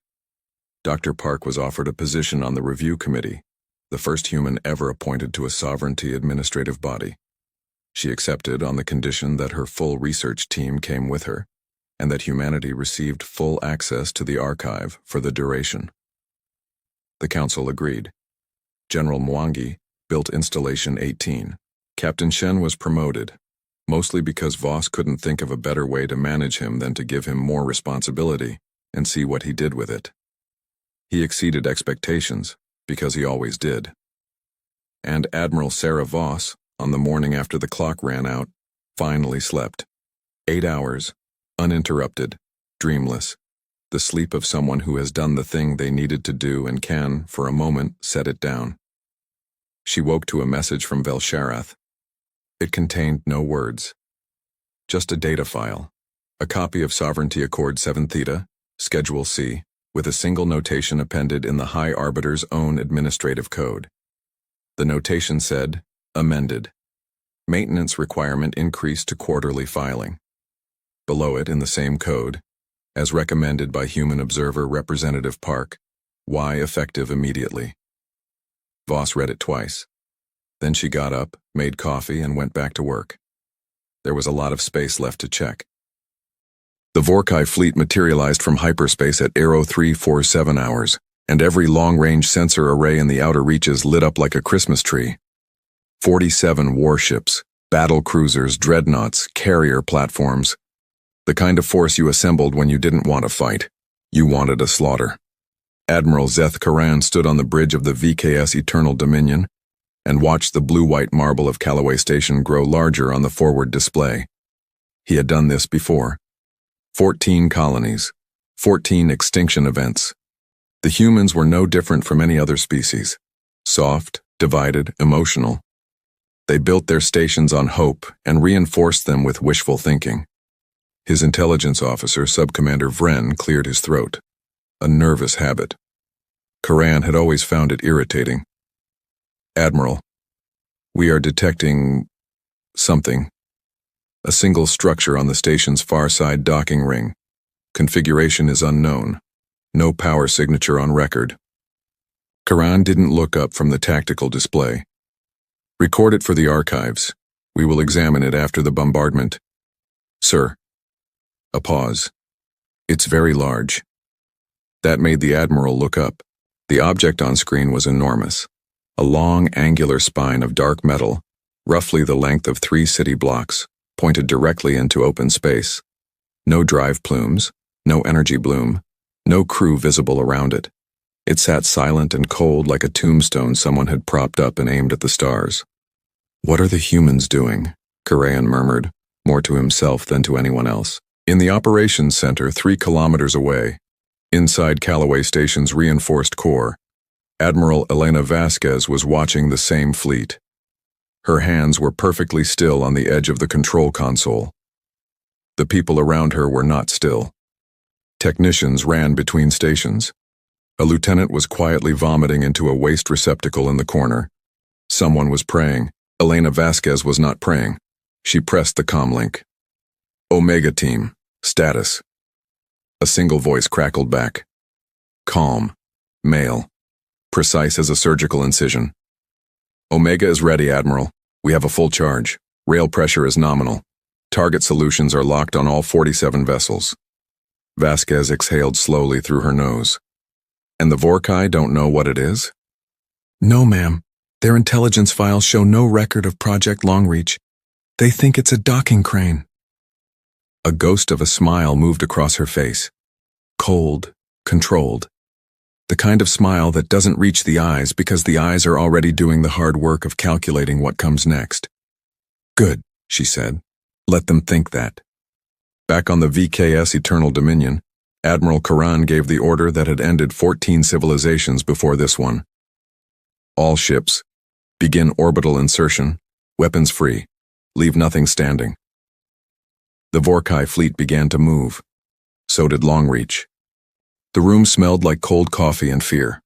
Dr. Park was offered a position on the review committee, the first human ever appointed to a sovereignty administrative body. She accepted on the condition that her full research team came with her, and that humanity received full access to the archive for the duration. The council agreed. General Mwangi built Installation 18. Captain Shen was promoted, mostly because Voss couldn't think of a better way to manage him than to give him more responsibility and see what he did with it. He exceeded expectations, because he always did. And Admiral Sarah Voss, on the morning after the clock ran out, finally slept. 8 hours, uninterrupted, dreamless, the sleep of someone who has done the thing they needed to do and can, for a moment, set it down. She woke to a message from Velsharath. It contained no words. Just a data file, a copy of Sovereignty Accord 7 Theta, Schedule C, with a single notation appended in the High Arbiter's own administrative code. The notation said, amended. Maintenance requirement increased to quarterly filing. Below it in the same code, as recommended by Human Observer Representative Park, Y effective immediately. Voss read it twice. Then she got up, made coffee, and went back to work. There was a lot of space left to check. The Vorkai fleet materialized from hyperspace at Aero 347 hours, and every long-range sensor array in the outer reaches lit up like a Christmas tree. 47 warships, battle cruisers, dreadnoughts, carrier platforms. The kind of force you assembled when you didn't want to fight. You wanted a slaughter. Admiral Zeth Karan stood on the bridge of the VKS Eternal Dominion and watched the blue-white marble of Callaway Station grow larger on the forward display. He had done this before. 14 colonies, 14 extinction events. The humans were no different from any other species. Soft, divided, emotional. They built their stations on hope and reinforced them with wishful thinking. His intelligence officer, Subcommander Vren, cleared his throat. A nervous habit. Karan had always found it irritating. Admiral, we are detecting something. A single structure on the station's far side docking ring. Configuration is unknown. No power signature on record. Karan didn't look up from the tactical display. Record it for the archives. We will examine it after the bombardment. Sir. A pause. It's very large. That made the Admiral look up. The object on screen was enormous. A long, angular spine of dark metal, roughly the length of 3 city blocks, pointed directly into open space. No drive plumes, no energy bloom, no crew visible around it. It sat silent and cold like a tombstone someone had propped up and aimed at the stars. What are the humans doing? Karayan murmured, more to himself than to anyone else. In the operations center 3 kilometers away, inside Callaway Station's reinforced core, Admiral Elena Vasquez was watching the same fleet. Her hands were perfectly still on the edge of the control console. The people around her were not still. Technicians ran between stations. A lieutenant was quietly vomiting into a waste receptacle in the corner. Someone was praying. Elena Vasquez was not praying. She pressed the comlink. Omega Team, status. A single voice crackled back. Calm. Male. Precise as a surgical incision. Omega is ready, Admiral. We have a full charge. Rail pressure is nominal. Target solutions are locked on all 47 vessels. Vasquez exhaled slowly through her nose. And the Vorkai don't know what it is? No, ma'am. Their intelligence files show no record of Project Longreach. They think it's a docking crane. A ghost of a smile moved across her face. Cold, controlled. The kind of smile that doesn't reach the eyes because the eyes are already doing the hard work of calculating what comes next. Good, she said. Let them think that. Back on the VKS Eternal Dominion, Admiral Karan gave the order that had ended 14 civilizations before this one. All ships, begin orbital insertion, weapons free, leave nothing standing. The Vorkai fleet began to move. So did Longreach. The room smelled like cold coffee and fear.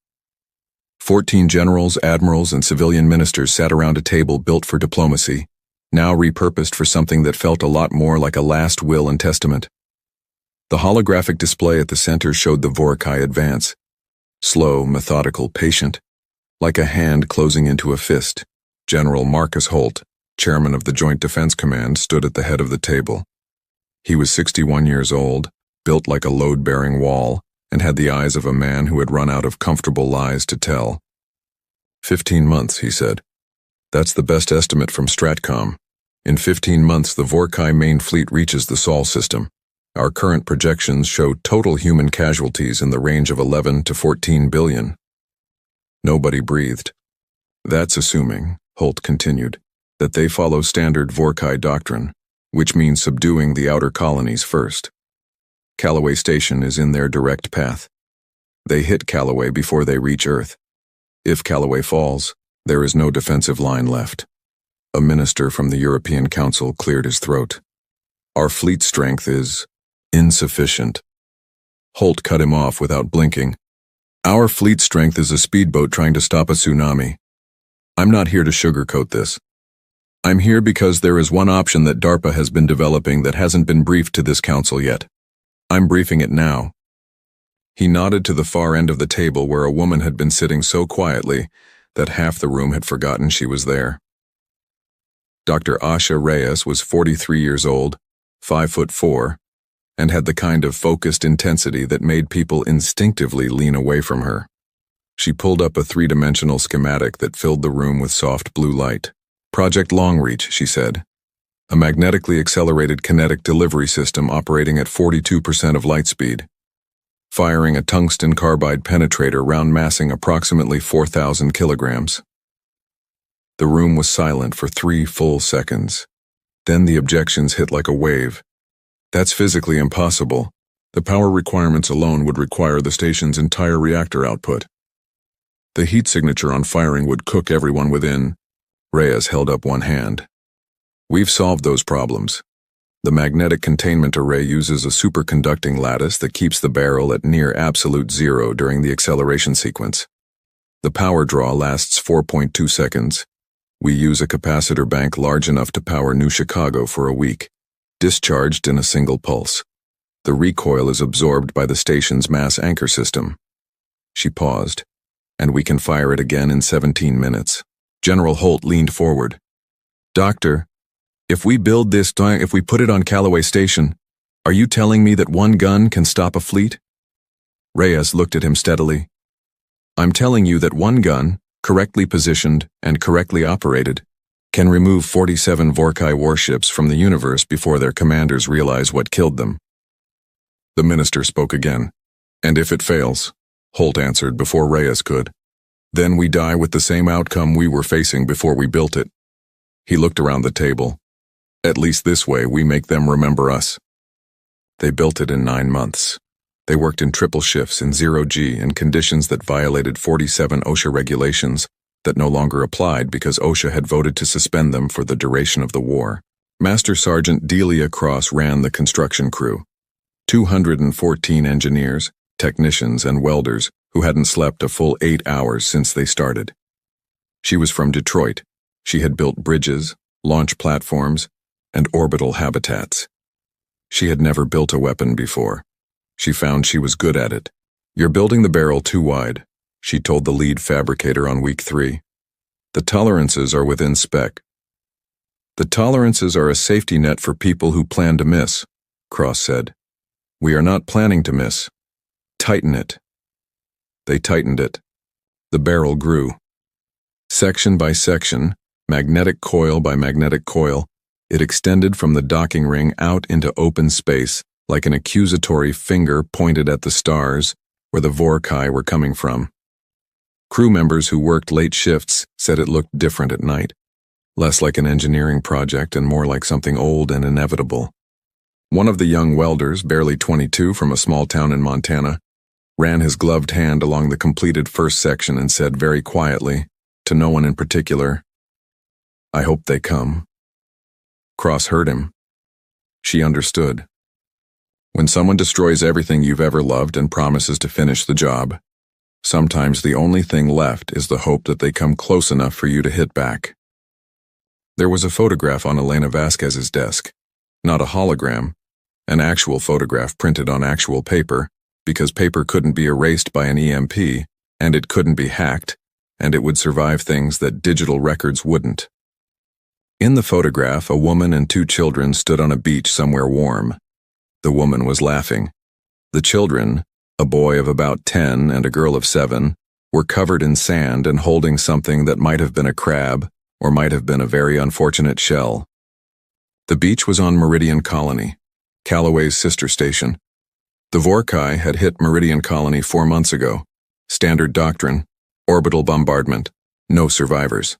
14 generals, admirals, and civilian ministers sat around a table built for diplomacy, now repurposed for something that felt a lot more like a last will and testament. The holographic display at the center showed the Vorkai advance. Slow, methodical, patient, like a hand closing into a fist. General Marcus Holt, chairman of the Joint Defense Command, stood at the head of the table. He was 61 years old, built like a load-bearing wall, and had the eyes of a man who had run out of comfortable lies to tell. 15 months, he said. That's the best estimate from Stratcom. In 15 months, the Vorkai main fleet reaches the Sol system. Our current projections show total human casualties in the range of 11 to 14 billion. Nobody breathed. That's assuming, Holt continued, that they follow standard Vorkai doctrine, which means subduing the outer colonies first. Callaway Station is in their direct path. They hit Callaway before they reach Earth. If Callaway falls, there is no defensive line left. A minister from the European Council cleared his throat. Our fleet strength is insufficient. Holt cut him off without blinking. Our fleet strength is a speedboat trying to stop a tsunami. I'm not here to sugarcoat this. I'm here because there is one option that DARPA has been developing that hasn't been briefed to this council yet. I'm briefing it now. He nodded to the far end of the table where a woman had been sitting so quietly that half the room had forgotten she was there. Dr. Asha Reyes was 43 years old, 5'4", and had the kind of focused intensity that made people instinctively lean away from her. She pulled up a three-dimensional schematic that filled the room with soft blue light. Project Longreach, she said. A magnetically accelerated kinetic delivery system operating at 42% of light speed. Firing a tungsten carbide penetrator round massing approximately 4,000 kilograms. The room was silent for 3 full seconds. Then the objections hit like a wave. That's physically impossible. The power requirements alone would require the station's entire reactor output. The heat signature on firing would cook everyone within. Reyes held up one hand. We've solved those problems. The magnetic containment array uses a superconducting lattice that keeps the barrel at near absolute zero during the acceleration sequence. The power draw lasts 4.2 seconds. We use a capacitor bank large enough to power New Chicago for a week, discharged in a single pulse. The recoil is absorbed by the station's mass anchor system. She paused, and we can fire it again in 17 minutes. General Holt leaned forward. Doctor, if we put it on Callaway Station, are you telling me that one gun can stop a fleet? Reyes looked at him steadily. I'm telling you that one gun, correctly positioned and correctly operated, can remove 47 Vorkai warships from the universe before their commanders realize what killed them. The minister spoke again. And if it fails, Holt answered before Reyes could, then we die with the same outcome we were facing before we built it. He looked around the table. At least this way we make them remember us. They built it in 9 months. They worked in triple shifts in 0G in conditions that violated 47 OSHA regulations that no longer applied because OSHA had voted to suspend them for the duration of the war. Master Sergeant Delia Cross ran the construction crew. 214 engineers, technicians, and welders who hadn't slept a full 8 hours since they started. She was from Detroit. She had built bridges, launch platforms, and orbital habitats. She had never built a weapon before. She found she was good at it. You're building the barrel too wide, she told the lead fabricator on week 3. The tolerances are within spec. The tolerances are a safety net for people who plan to miss, Cross said. We are not planning to miss. Tighten it. They tightened it. The barrel grew. Section by section, magnetic coil by magnetic coil, it extended from the docking ring out into open space like an accusatory finger pointed at the stars where the Vorkai were coming from. Crew members who worked late shifts said it looked different at night, less like an engineering project and more like something old and inevitable. One of the young welders, barely 22 from a small town in Montana, ran his gloved hand along the completed first section and said very quietly, to no one in particular, "I hope they come." Cross heard him. She understood. When someone destroys everything you've ever loved and promises to finish the job, sometimes the only thing left is the hope that they come close enough for you to hit back. There was a photograph on Elena Vasquez's desk, not a hologram, an actual photograph printed on actual paper, because paper couldn't be erased by an EMP, and it couldn't be hacked, and it would survive things that digital records wouldn't. In the photograph, a woman and 2 children stood on a beach somewhere warm. The woman was laughing. The children, a boy of about 10 and a girl of 7, were covered in sand and holding something that might have been a crab or might have been a very unfortunate shell. The beach was on Meridian Colony, Callaway's sister station. The Vorkai had hit Meridian Colony 4 months ago. Standard doctrine, orbital bombardment, no survivors.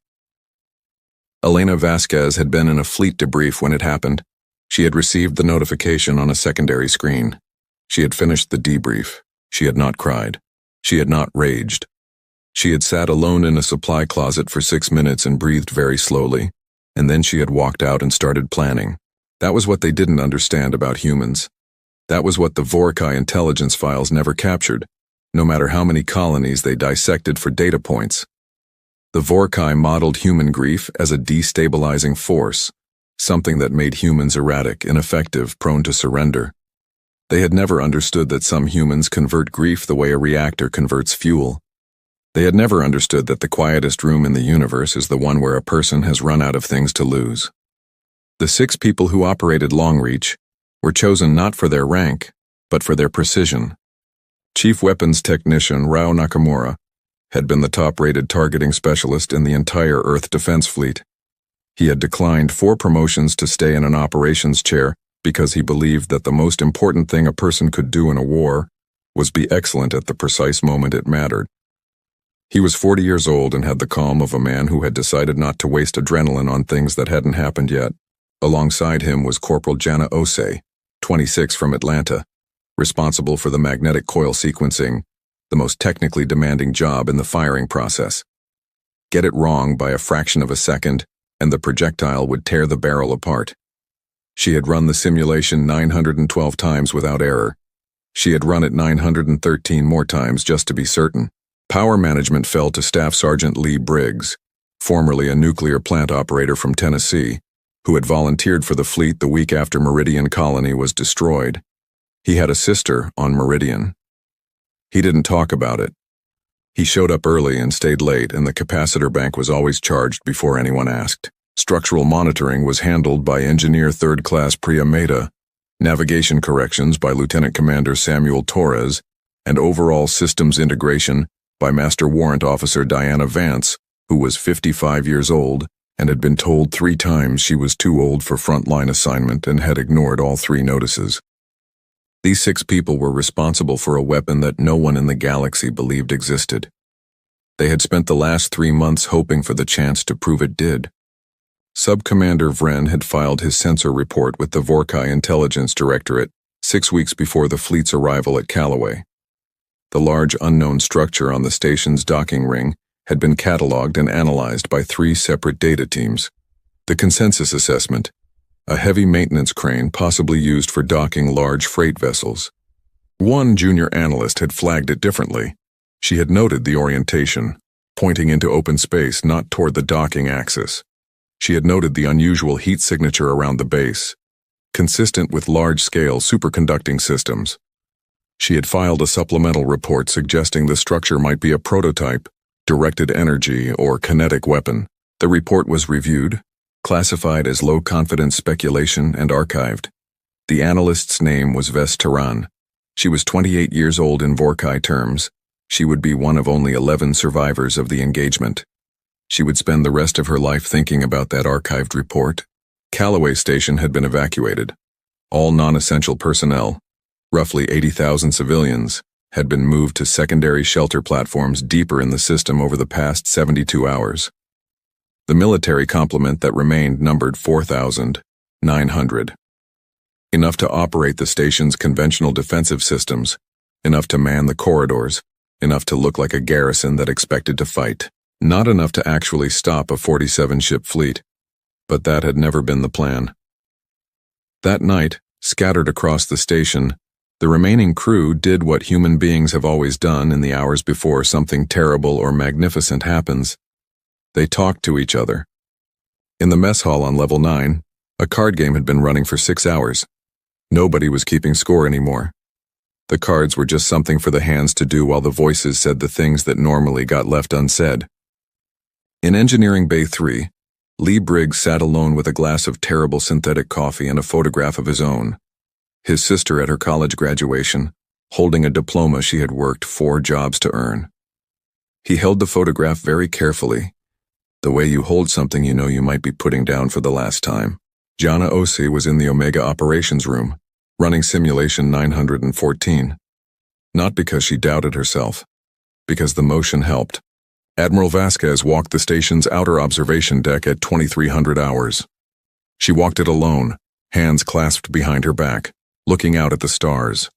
Elena Vasquez had been in a fleet debrief when it happened. She had received the notification on a secondary screen. She had finished the debrief. She had not cried. She had not raged. She had sat alone in a supply closet for 6 minutes and breathed very slowly, and then she had walked out and started planning. That was what they didn't understand about humans. That was what the Vorkai intelligence files never captured, no matter how many colonies they dissected for data points. The Vorkai modeled human grief as a destabilizing force, something that made humans erratic, ineffective, prone to surrender. They had never understood that some humans convert grief the way a reactor converts fuel. They had never understood that the quietest room in the universe is the one where a person has run out of things to lose. The 6 people who operated Longreach were chosen not for their rank, but for their precision. Chief Weapons Technician Rao Nakamura had been the top-rated targeting specialist in the entire Earth Defense Fleet. He had declined 4 promotions to stay in an operations chair because he believed that the most important thing a person could do in a war was be excellent at the precise moment it mattered. He was 40 years old and had the calm of a man who had decided not to waste adrenaline on things that hadn't happened yet. Alongside him was Corporal Jana Osei, 26 from Atlanta, responsible for the magnetic coil sequencing, the most technically demanding job in the firing process. Get it wrong by a fraction of a second, and the projectile would tear the barrel apart. She had run the simulation 912 times without error. She had run it 913 more times just to be certain. Power management fell to Staff Sergeant Lee Briggs, formerly a nuclear plant operator from Tennessee, who had volunteered for the fleet the week after Meridian Colony was destroyed. He had a sister on Meridian. He didn't talk about it. He showed up early and stayed late, and the capacitor bank was always charged before anyone asked. Structural monitoring was handled by Engineer 3rd Class Priya Mehta, navigation corrections by Lieutenant Commander Samuel Torres, and overall systems integration by Master Warrant Officer Diana Vance, who was 55 years old and had been told 3 times she was too old for frontline assignment and had ignored all 3 notices. These 6 people were responsible for a weapon that no one in the galaxy believed existed. They had spent the last 3 months hoping for the chance to prove it did. Sub-Commander Vren had filed his sensor report with the Vorkai Intelligence Directorate 6 weeks before the fleet's arrival at Callaway. The large unknown structure on the station's docking ring had been cataloged and analyzed by 3 separate data teams. The consensus assessment, a heavy maintenance crane possibly used for docking large freight vessels. One junior analyst had flagged it differently. She had noted the orientation, pointing into open space, not toward the docking axis. She had noted the unusual heat signature around the base, consistent with large-scale superconducting systems. She had filed a supplemental report suggesting the structure might be a prototype, directed energy, or kinetic weapon. The report was reviewed, classified as low-confidence speculation, and archived. The analyst's name was Ves Tehran. She was 28 years old in Vorkai terms. She would be one of only 11 survivors of the engagement. She would spend the rest of her life thinking about that archived report. Callaway Station had been evacuated. All non-essential personnel, roughly 80,000 civilians, had been moved to secondary shelter platforms deeper in the system over the past 72 hours. The military complement that remained numbered 4,900. Enough to operate the station's conventional defensive systems, enough to man the corridors, enough to look like a garrison that expected to fight. Not enough to actually stop a 47-ship fleet, but that had never been the plan. That night, scattered across the station, the remaining crew did what human beings have always done in the hours before something terrible or magnificent happens. They talked to each other. In the mess hall on level 9, a card game had been running for 6 hours. Nobody was keeping score anymore. The cards were just something for the hands to do while the voices said the things that normally got left unsaid. In Engineering Bay 3, Lee Briggs sat alone with a glass of terrible synthetic coffee and a photograph of his own. His sister at her college graduation, holding a diploma she had worked 4 jobs to earn. He held the photograph very carefully, the way you hold something you know you might be putting down for the last time. Jana Osi was in the Omega operations room, running simulation 914. Not because she doubted herself, because the motion helped. Admiral Vasquez walked the station's outer observation deck at 2300 hours. She walked it alone, hands clasped behind her back, looking out at the stars.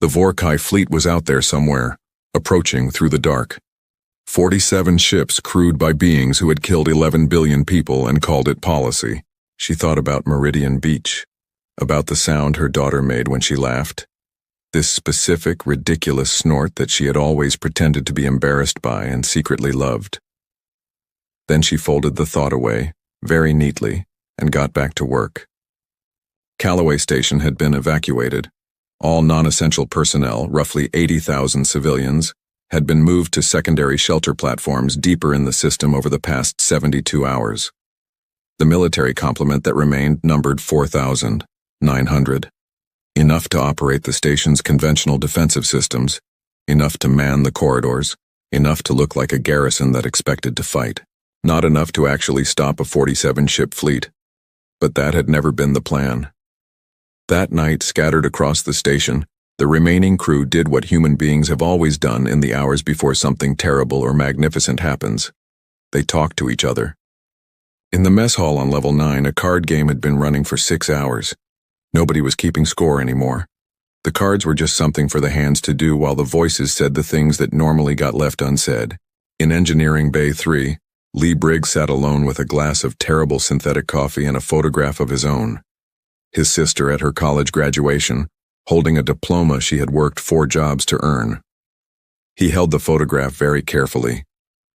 The Vorkai fleet was out there somewhere, approaching through the dark. 47 ships crewed by beings who had killed 11 billion people and called it policy. She thought about Meridian Beach, about the sound her daughter made when she laughed. This specific, ridiculous snort that she had always pretended to be embarrassed by and secretly loved. Then she folded the thought away, very neatly, and got back to work. Callaway Station had been evacuated. All non-essential personnel, roughly 80,000 civilians, had been moved to secondary shelter platforms deeper in the system over the past 72 hours. The military complement that remained numbered 4,900. Enough to operate the station's conventional defensive systems, enough to man the corridors, enough to look like a garrison that expected to fight. Not enough to actually stop a 47-ship fleet. But that had never been the plan. That night, scattered across the station, the remaining crew did what human beings have always done in the hours before something terrible or magnificent happens. They talked to each other. In the mess hall on level 9, a card game had been running for 6 hours. Nobody was keeping score anymore. The cards were just something for the hands to do while the voices said the things that normally got left unsaid. In Engineering Bay 3, Lee Briggs sat alone with a glass of terrible synthetic coffee and a photograph of his own. His sister at her college graduation, holding a diploma she had worked 4 jobs to earn. He held the photograph very carefully,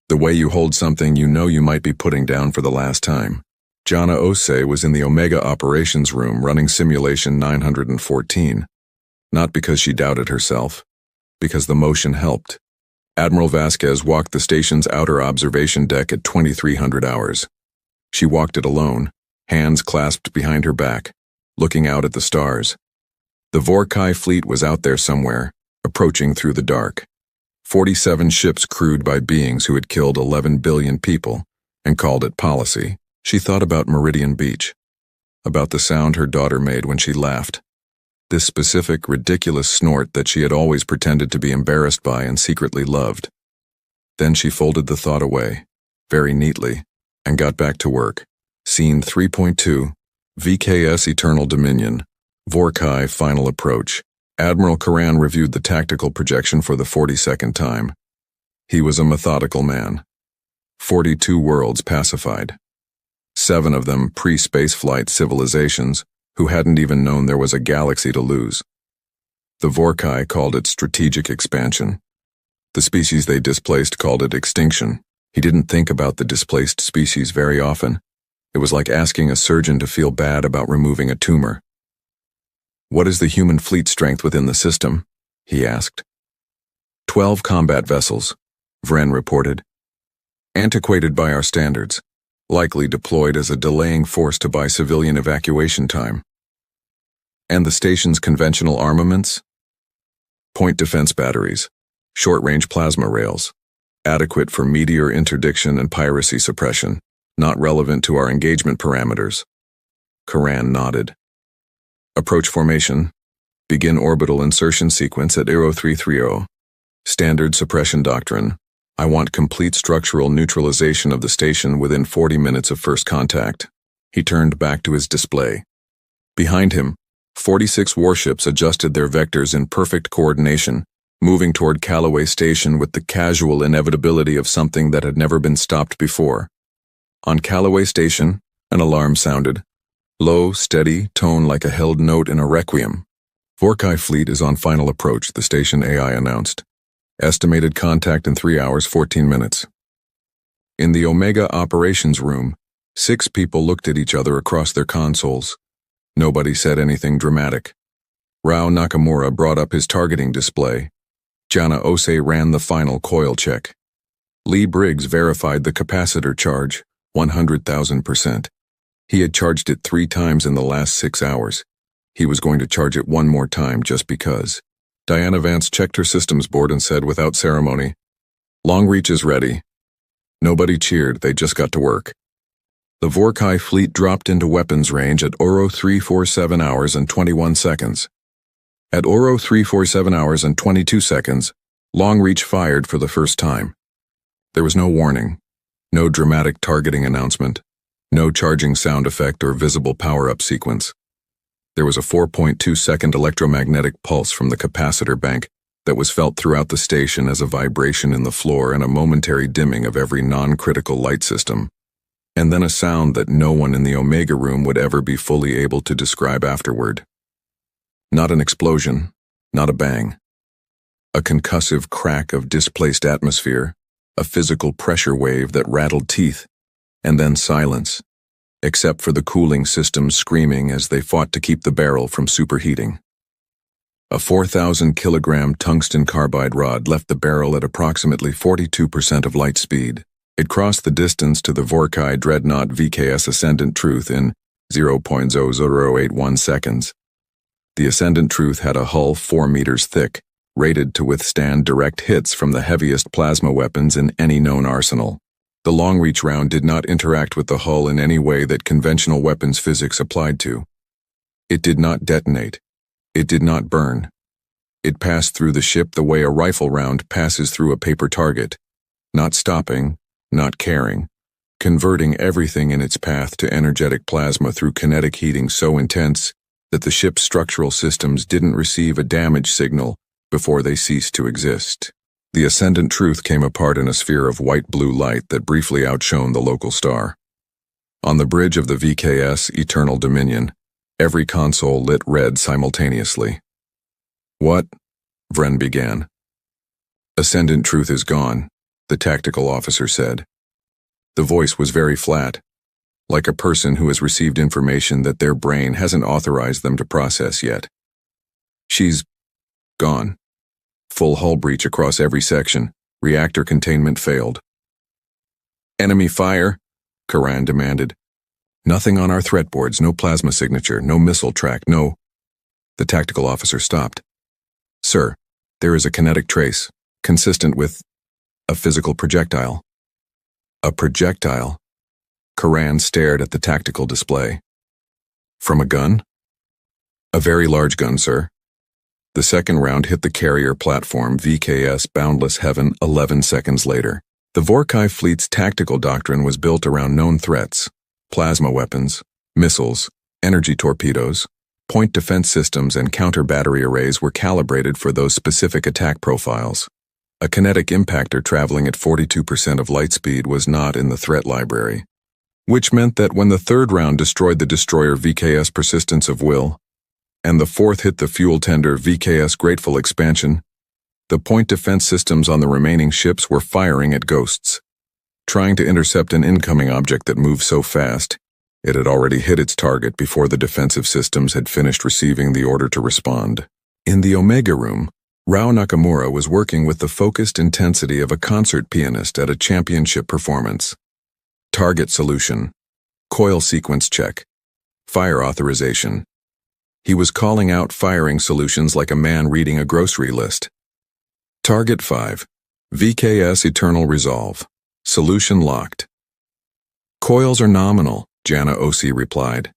the way you hold something you know you might be putting down for the last time. Jana Ose was in the Omega operations room running simulation 914. Not because she doubted herself, because the motion helped. Admiral Vasquez walked the station's outer observation deck at 2300 hours. She walked it alone, hands clasped behind her back, looking out at the stars. The Vorkai fleet was out there somewhere, approaching through the dark. 47 ships crewed by beings who had killed 11 billion people and called it policy. She thought about Meridian Beach, about the sound her daughter made when she laughed. This specific, ridiculous snort that she had always pretended to be embarrassed by and secretly loved. Then she folded the thought away, very neatly, and got back to work. Scene 3.2, VKS Eternal Dominion, Vorkai Final Approach. Admiral Karan reviewed the tactical projection for the 42nd time. He was a methodical man. 42 worlds pacified. 7 of them pre-spaceflight civilizations who hadn't even known there was a galaxy to lose. The Vorkai called it strategic expansion. The species they displaced called it extinction. He didn't think about the displaced species very often. It was like asking a surgeon to feel bad about removing a tumor. "What is the human fleet strength within the system?" he asked. 12 combat vessels, Vren reported. Antiquated by our standards, likely deployed as a delaying force to buy civilian evacuation time. And the station's conventional armaments? Point defense batteries, short-range plasma rails, adequate for meteor interdiction and piracy suppression, not relevant to our engagement parameters. Karan nodded. Approach formation, Begin orbital insertion sequence at Aero 330. Standard suppression doctrine. I want complete structural neutralization of the station within 40 minutes of first contact. He turned back to his display. Behind him, 46 warships adjusted their vectors in perfect coordination, moving toward Callaway Station with the casual inevitability of something that had never been stopped before. On Callaway Station, an alarm sounded. Low, steady, tone like a held note in a requiem. Vorkai fleet is on final approach, the station AI announced. Estimated contact in 3 hours, 14 minutes. In the Omega operations room, 6 people looked at each other across their consoles. Nobody said anything dramatic. Rao Nakamura brought up his targeting display. Jana Ose ran the final coil check. Lee Briggs verified the capacitor charge, 100,000%. He had charged it 3 times in the last 6 hours. He was going to charge it 1 more time just because. Diana Vance checked her systems board and said without ceremony, "Long reach is ready." Nobody cheered, they just got to work. The Vorkai fleet dropped into weapons range at Oro 347 hours and 21 seconds. At Oro 347 hours and 22 seconds, long reach fired for the first time. There was no warning, no dramatic targeting announcement, no charging sound effect or visible power-up sequence. There was a 4.2-second electromagnetic pulse from the capacitor bank that was felt throughout the station as a vibration in the floor and a momentary dimming of every non-critical light system. And then a sound that no one in the Omega room would ever be fully able to describe afterward. Not an explosion, not a bang. A concussive crack of displaced atmosphere, a physical pressure wave that rattled teeth, and then silence, except for the cooling systems screaming as they fought to keep the barrel from superheating. A 4,000-kilogram tungsten carbide rod left the barrel at approximately 42% of light speed. It crossed the distance to the Vorkai Dreadnought VKS Ascendant Truth in 0.0081 seconds. The Ascendant Truth had a hull 4 meters thick, rated to withstand direct hits from the heaviest plasma weapons in any known arsenal. The long-reach round did not interact with the hull in any way that conventional weapons physics applied to. It did not detonate. It did not burn. It passed through the ship the way a rifle round passes through a paper target, not stopping, not caring, converting everything in its path to energetic plasma through kinetic heating so intense that the ship's structural systems didn't receive a damage signal before they ceased to exist. The Ascendant Truth came apart in a sphere of white-blue light that briefly outshone the local star. On the bridge of the VKS Eternal Dominion, every console lit red simultaneously. "What?" Vren began. "Ascendant Truth is gone," the tactical officer said. The voice was very flat, like a person who has received information that their brain hasn't authorized them to process yet. "She's gone. Full hull breach across every section. Reactor containment failed." "Enemy fire?" Karan demanded. "Nothing on our threat boards, no plasma signature, no missile track, no—" The tactical officer stopped. "Sir, there is a kinetic trace, consistent with a physical projectile." "A projectile?" Karan stared at the tactical display. "From a gun?" "A very large gun, sir. The second round hit the carrier platform VKS Boundless Heaven 11 seconds later. The Vorkai fleet's tactical doctrine was built around known threats: plasma weapons, missiles, energy torpedoes. Point defense systems and counter-battery arrays were calibrated for those specific attack profiles. A kinetic impactor traveling at 42% of light speed was not in the threat library, which meant that when the third round destroyed the destroyer VKS Persistence of Will, and the fourth hit the fuel tender VKS Grateful Expansion, the point defense systems on the remaining ships were firing at ghosts, trying to intercept an incoming object that moved so fast, it had already hit its target before the defensive systems had finished receiving the order to respond. In the Omega room, Rao Nakamura was working with the focused intensity of a concert pianist at a championship performance. Target solution, coil sequence check, fire authorization. He was calling out firing solutions like a man reading a grocery list. Target 5, VKS Eternal Resolve, solution locked. "Coils are nominal," Jana Osi replied.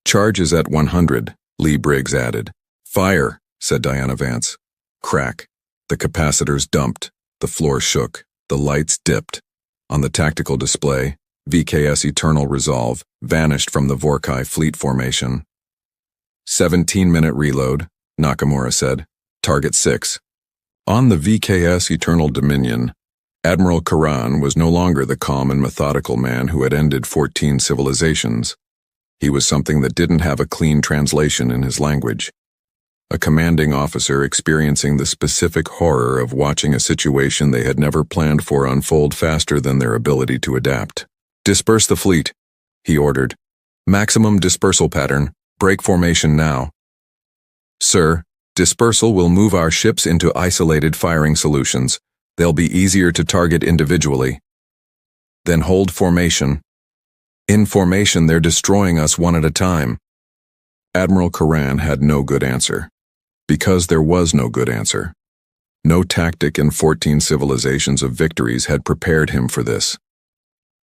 "Charge is at 100, Lee Briggs added. Fire, said Diana Vance. Crack. The capacitors dumped. The floor shook. The lights dipped. On the tactical display, VKS Eternal Resolve vanished from the Vorkai fleet formation. 17-minute reload, Nakamura said. Target 6. On the VKS Eternal Dominion, Admiral Karan was no longer the calm and methodical man who had ended 14 civilizations. He was something that didn't have a clean translation in his language. A commanding officer experiencing the specific horror of watching a situation they had never planned for unfold faster than their ability to adapt. Disperse the fleet, he ordered. Maximum dispersal pattern. Break formation now. Sir, dispersal will move our ships into isolated firing solutions. They'll be easier to target individually. Then hold formation. In formation, they're destroying us one at a time. Admiral Karan had no good answer. Because there was no good answer. No tactic in 14 civilizations of victories had prepared him for this.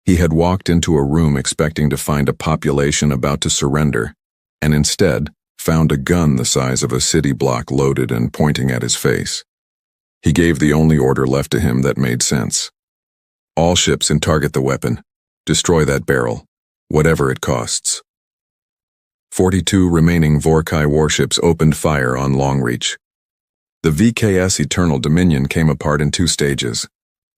He had walked into a room expecting to find a population about to surrender, and instead found a gun the size of a city block loaded and pointing at his face. He gave the only order left to him that made sense. All ships and target the weapon. Destroy that barrel, whatever it costs. 42 remaining Vorkai warships opened fire on Longreach. The VKS Eternal Dominion came apart in 2 stages.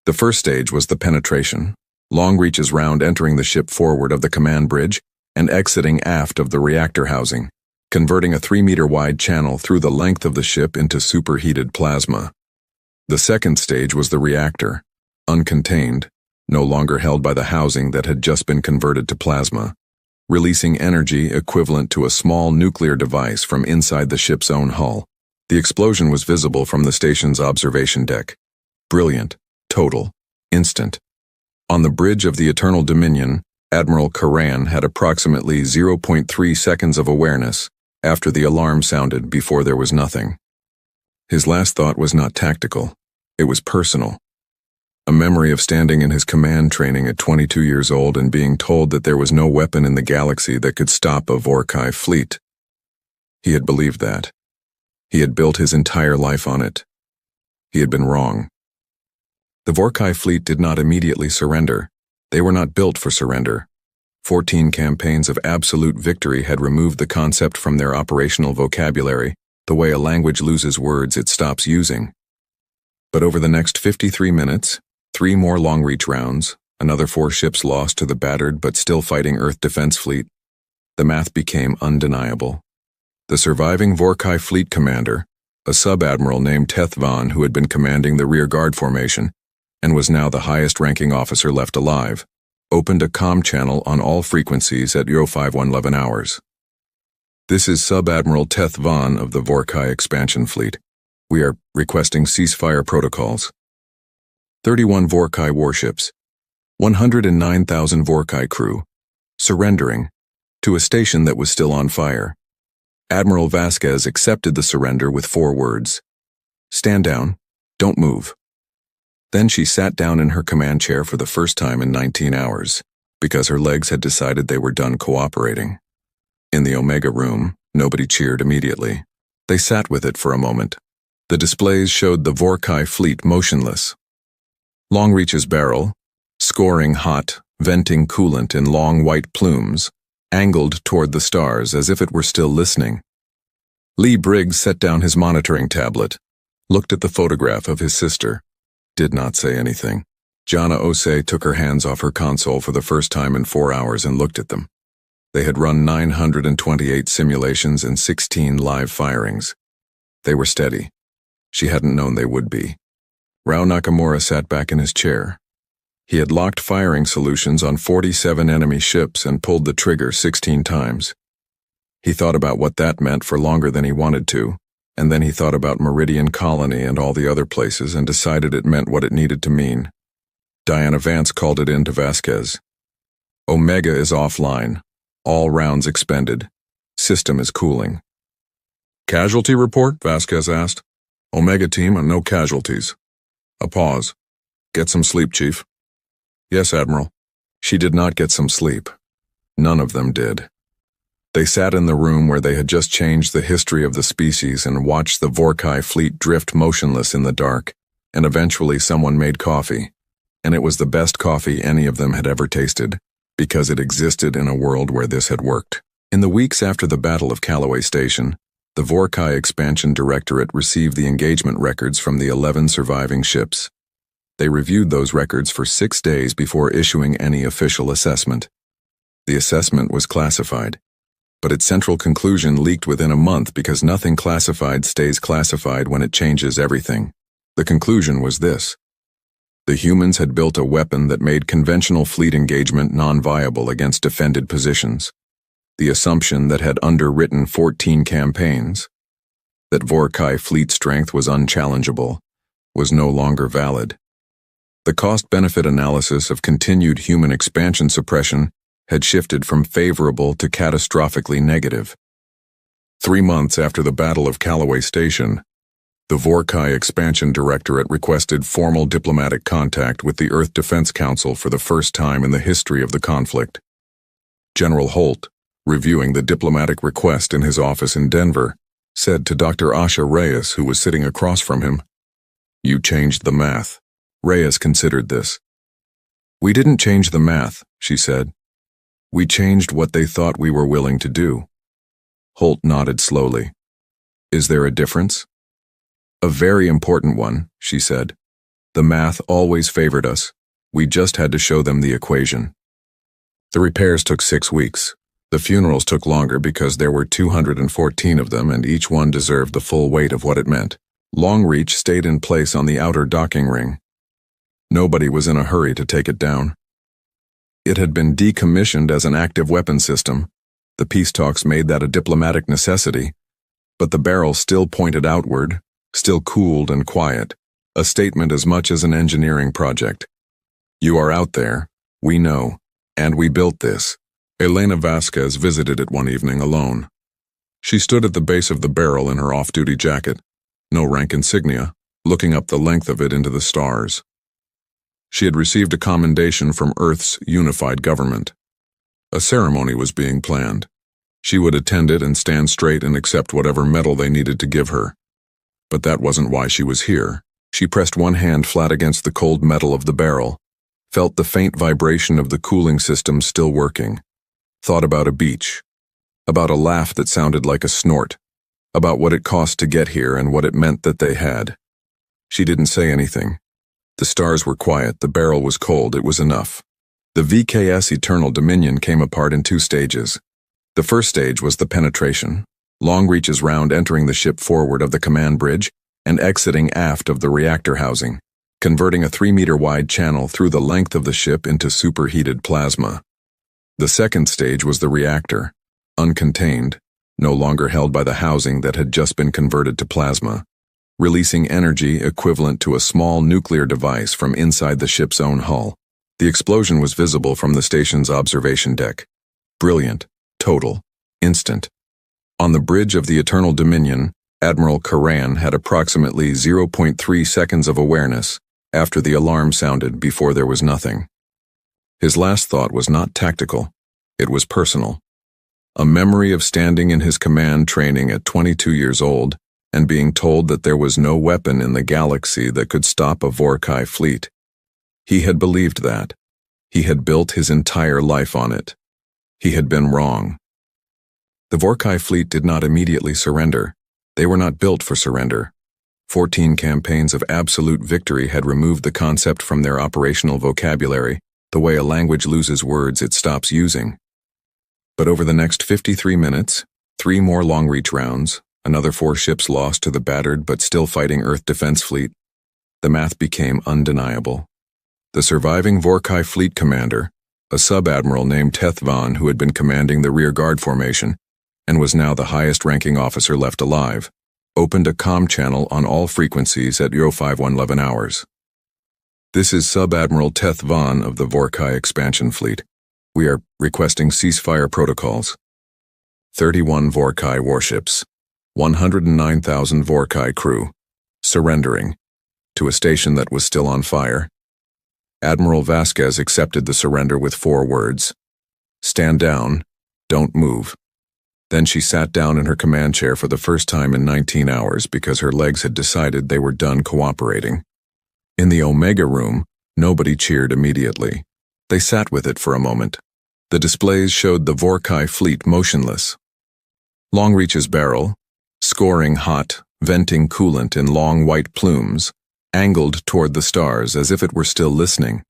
The first stage was the penetration, Longreach's round entering the ship forward of the command bridge and exiting aft of the reactor housing, converting a 3-meter-wide channel through the length of the ship into superheated plasma. The second stage was the reactor, uncontained, no longer held by the housing that had just been converted to plasma, releasing energy equivalent to a small nuclear device from inside the ship's own hull. The explosion was visible from the station's observation deck. Brilliant, total, instant. On the bridge of the Eternal Dominion, Admiral Karan had approximately 0.3 seconds of awareness after the alarm sounded before there was nothing. His last thought was not tactical, it was personal. A memory of standing in his command training at 22 years old and being told that there was no weapon in the galaxy that could stop a Vorkai fleet. He had believed that. He had built his entire life on it. He had been wrong. The Vorkai fleet did not immediately surrender. They were not built for surrender. 14 campaigns of absolute victory had removed the concept from their operational vocabulary, the way a language loses words it stops using. But over the next 53 minutes, 3 more long-reach rounds, another 4 ships lost to the battered but still fighting Earth defense fleet, the math became undeniable. The surviving Vorkai fleet commander, a sub-admiral named Teth Van who had been commanding the rear guard formation, and was now the highest-ranking officer left alive, opened a comm channel on all frequencies at 0511 hours. This is Sub-Admiral Teth Van of the Vorkai expansion fleet. We are requesting ceasefire protocols. 31 Vorkai warships, 109,000 Vorkai crew, surrendering to a station that was still on fire. Admiral Vasquez accepted the surrender with 4 words. Stand down, don't move. Then she sat down in her command chair for the first time in 19 hours, because her legs had decided they were done cooperating. In the Omega room, nobody cheered immediately. They sat with it for a moment. The displays showed the Vorkai fleet motionless. Longreach's barrel, scoring hot, venting coolant in long white plumes, angled toward the stars as if it were still listening. Lee Briggs set down his monitoring tablet, looked at the photograph of his sister, did not say anything. Jana Osei took her hands off her console for the first time in 4 hours and looked at them. They had run 928 simulations and 16 live firings. They were steady. She hadn't known they would be. Rao Nakamura sat back in his chair. He had locked firing solutions on 47 enemy ships and pulled the trigger 16 times. He thought about what that meant for longer than he wanted to, and then he thought about Meridian Colony and all the other places and decided it meant what it needed to mean. Diana Vance called it in to Vasquez. Omega is offline. All rounds expended. System is cooling. Casualty report? Vasquez asked. Omega team and no casualties. A pause. Get some sleep, Chief. Yes, Admiral. She did not get some sleep. None of them did. They sat in the room where they had just changed the history of the species and watched the Vorkai fleet drift motionless in the dark, and eventually someone made coffee. And it was the best coffee any of them had ever tasted, because it existed in a world where this had worked. In the weeks after the Battle of Callaway Station, the Vorkai Expansion Directorate received the engagement records from the 11 surviving ships. They reviewed those records for 6 days before issuing any official assessment. The assessment was classified, but its central conclusion leaked within a month because nothing classified stays classified when it changes everything. The conclusion was this: the humans had built a weapon that made conventional fleet engagement non-viable against defended positions. The assumption that had underwritten 14 campaigns, that Vorkai fleet strength was unchallengeable, was no longer valid. The cost-benefit analysis of continued human expansion suppression had shifted from favorable to catastrophically negative. 3 months after the Battle of Callaway Station, the Vorkai Expansion Directorate requested formal diplomatic contact with the Earth Defense Council for the first time in the history of the conflict. General Holt, reviewing the diplomatic request in his office in Denver, said to Dr. Asha Reyes, who was sitting across from him, "You changed the math." Reyes considered this. "We didn't change the math," she said. "We changed what they thought we were willing to do." Holt nodded slowly. "Is there a difference?" "A very important one," she said. "The math always favored us. We just had to show them the equation." The repairs took 6 weeks. The funerals took longer because there were 214 of them and each one deserved the full weight of what it meant. Longreach stayed in place on the outer docking ring. Nobody was in a hurry to take it down. It had been decommissioned as an active weapon system. The peace talks made that a diplomatic necessity, but the barrel still pointed outward, still cooled and quiet, a statement as much as an engineering project. "You are out there, we know, and we built this." Elena Vasquez visited it one evening alone. She stood at the base of the barrel in her off-duty jacket, no rank insignia, looking up the length of it into the stars. She had received a commendation from Earth's unified government. A ceremony was being planned. She would attend it and stand straight and accept whatever medal they needed to give her. But that wasn't why she was here. She pressed one hand flat against the cold metal of the barrel, felt the faint vibration of the cooling system still working, thought about a beach, about a laugh that sounded like a snort, about what it cost to get here and what it meant that they had. She didn't say anything. The stars were quiet, the barrel was cold, it was enough. The VKS Eternal Dominion came apart in 2 stages. The first stage was the penetration, Longreach's round entering the ship forward of the command bridge and exiting aft of the reactor housing, converting a 3-meter-wide channel through the length of the ship into superheated plasma. The second stage was the reactor, uncontained, no longer held by the housing that had just been converted to plasma, releasing energy equivalent to a small nuclear device from inside the ship's own hull. The explosion was visible from the station's observation deck. Brilliant, total, instant. On the bridge of the Eternal Dominion, Admiral Karan had approximately 0.3 seconds of awareness after the alarm sounded before there was nothing. His last thought was not tactical, it was personal. A memory of standing in his command training at 22 years old and being told that there was no weapon in the galaxy that could stop a Vorkai fleet. He had believed that. He had built his entire life on it. He had been wrong. The Vorkai fleet did not immediately surrender. They were not built for surrender. 14 campaigns of absolute victory had removed the concept from their operational vocabulary, the way a language loses words it stops using. But over the next 53 minutes, 3 more long-reach rounds, another 4 ships lost to the battered but still fighting Earth Defense Fleet, the math became undeniable. The surviving Vorkai fleet commander, a sub-admiral named Teth Van who had been commanding the rear guard formation and was now the highest-ranking officer left alive, opened a comm channel on all frequencies at 0511 hours. "This is Sub-Admiral Teth Van of the Vorkai Expansion Fleet. We are requesting ceasefire protocols. 31 Vorkai warships, 109,000 Vorkai crew, surrendering to a station that was still on fire." Admiral Vasquez accepted the surrender with 4 words. "Stand down, don't move." Then she sat down in her command chair for the first time in 19 hours because her legs had decided they were done cooperating. In the Omega room, nobody cheered immediately. They sat with it for a moment. The displays showed the Vorkai fleet motionless. Longreach's barrel, scoring hot, venting coolant in long white plumes, angled toward the stars as if it were still listening.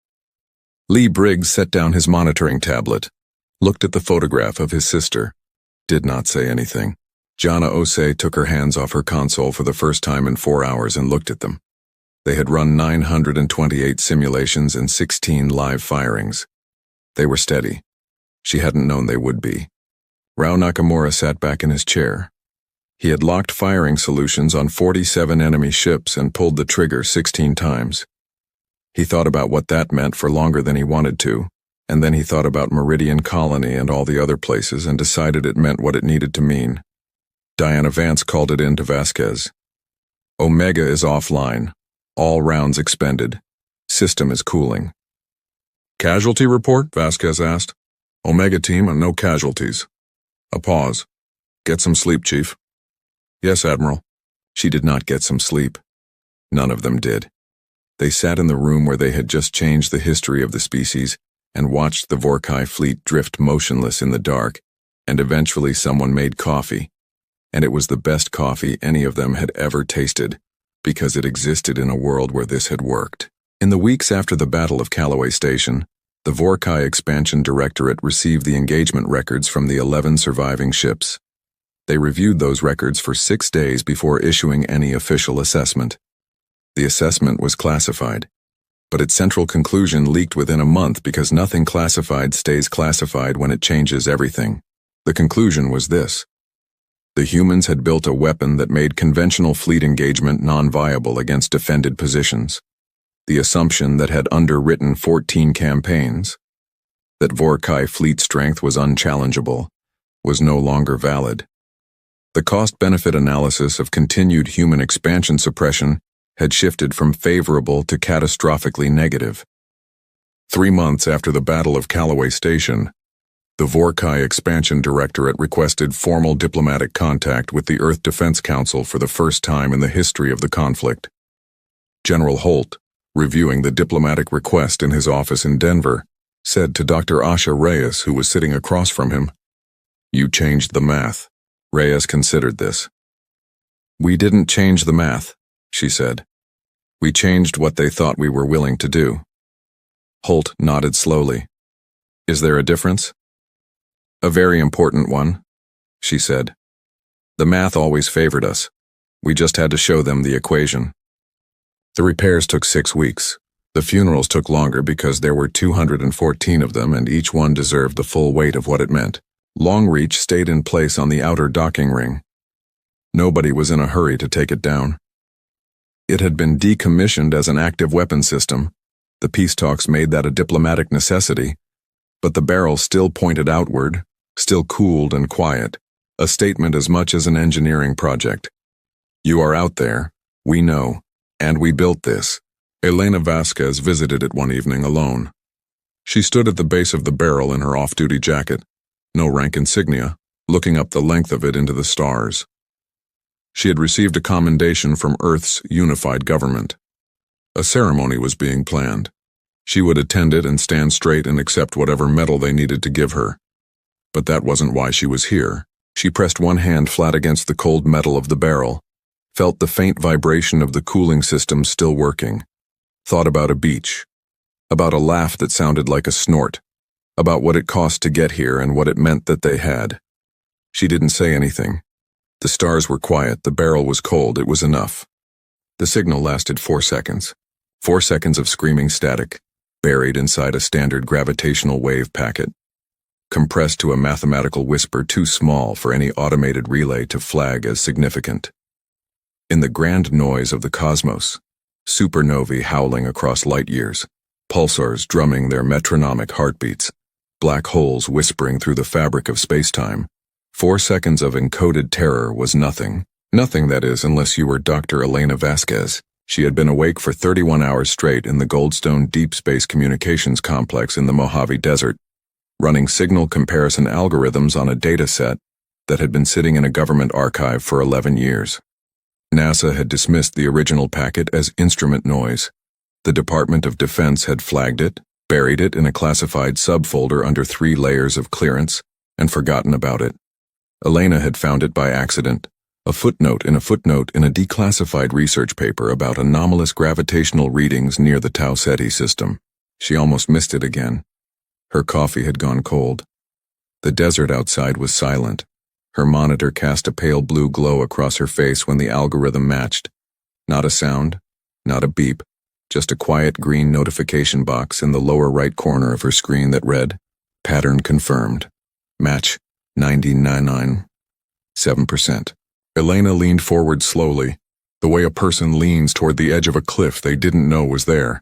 Lee Briggs set down his monitoring tablet, looked at the photograph of his sister, did not say anything. Jana Osei took her hands off her console for the first time in 4 hours and looked at them. They had run 928 simulations and 16 live firings. They were steady. She hadn't known they would be. Rao Nakamura sat back in his chair. He had locked firing solutions on 47 enemy ships and pulled the trigger 16 times. He thought about what that meant for longer than he wanted to, and then he thought about Meridian Colony and all the other places and decided it meant what it needed to mean. Diana Vance called it in to Vasquez. Omega is offline. All rounds expended. System is cooling. Casualty report? Vasquez asked. Omega team and no casualties. A pause. Get some sleep, Chief. Yes, Admiral. She did not get some sleep. None of them did. They sat in the room where they had just changed the history of the species and watched the Vorkai fleet drift motionless in the dark, and eventually someone made coffee. And it was the best coffee any of them had ever tasted, because it existed in a world where this had worked. In the weeks after the Battle of Callaway Station, the Vorkai Expansion Directorate received the engagement records from the 11 surviving ships. They reviewed those records for 6 days before issuing any official assessment. The assessment was classified, but its central conclusion leaked within a month because nothing classified stays classified when it changes everything. The conclusion was this. The humans had built a weapon that made conventional fleet engagement non-viable against defended positions. The assumption that had underwritten 14 campaigns, that Vorkai fleet strength was unchallengeable, was no longer valid. The cost-benefit analysis of continued human expansion suppression had shifted from favorable to catastrophically negative. 3 months after the Battle of Callaway Station, the Vorkai Expansion Directorate requested formal diplomatic contact with the Earth Defense Council for the first time in the history of the conflict. General Holt, reviewing the diplomatic request in his office in Denver, said to Dr. Asha Reyes, who was sitting across from him, "You changed the math." Reyes considered this. "We didn't change the math," she said. "We changed what they thought we were willing to do." Holt nodded slowly. "Is there a difference?" "A very important one," she said. "The math always favored us. We just had to show them the equation." The repairs took 6 weeks. The funerals took longer because there were 214 of them and each one deserved the full weight of what it meant. Longreach stayed in place on the outer docking ring. Nobody was in a hurry to take it down. It had been decommissioned as an active weapon system. The peace talks made that a diplomatic necessity, but the barrel still pointed outward, still cooled and quiet, a statement as much as an engineering project. "You are out there, we know, and we built this." Elena Vasquez visited it one evening alone. She stood at the base of the barrel in her off-duty jacket, no rank insignia, looking up the length of it into the stars. She had received a commendation from Earth's unified government. A ceremony was being planned. She would attend it and stand straight and accept whatever medal they needed to give her. But that wasn't why she was here. She pressed one hand flat against the cold metal of the barrel, felt the faint vibration of the cooling system still working, thought about a beach, about a laugh that sounded like a snort, about what it cost to get here and what it meant that they had. She didn't say anything. The stars were quiet, the barrel was cold, it was enough. The signal lasted 4 seconds. 4 seconds of screaming static, buried inside a standard gravitational wave packet, compressed to a mathematical whisper too small for any automated relay to flag as significant. In the grand noise of the cosmos, supernovae howling across light years, pulsars drumming their metronomic heartbeats, black holes whispering through the fabric of space-time, 4 seconds of encoded terror was nothing. Nothing, that is, unless you were Dr. Elena Vasquez. She had been awake for 31 hours straight in the Goldstone Deep Space Communications Complex in the Mojave Desert, running signal comparison algorithms on a data set that had been sitting in a government archive for 11 years. NASA had dismissed the original packet as instrument noise. The Department of Defense had flagged it, buried it in a classified subfolder under 3 layers of clearance, and forgotten about it. Elena had found it by accident, a footnote in a declassified research paper about anomalous gravitational readings near the Tau Ceti system. She almost missed it again. Her coffee had gone cold. The desert outside was silent. Her monitor cast a pale blue glow across her face when the algorithm matched. Not a sound, not a beep, just a quiet green notification box in the lower right corner of her screen that read, "Pattern confirmed. Match 99.7%. Elena leaned forward slowly, the way a person leans toward the edge of a cliff they didn't know was there.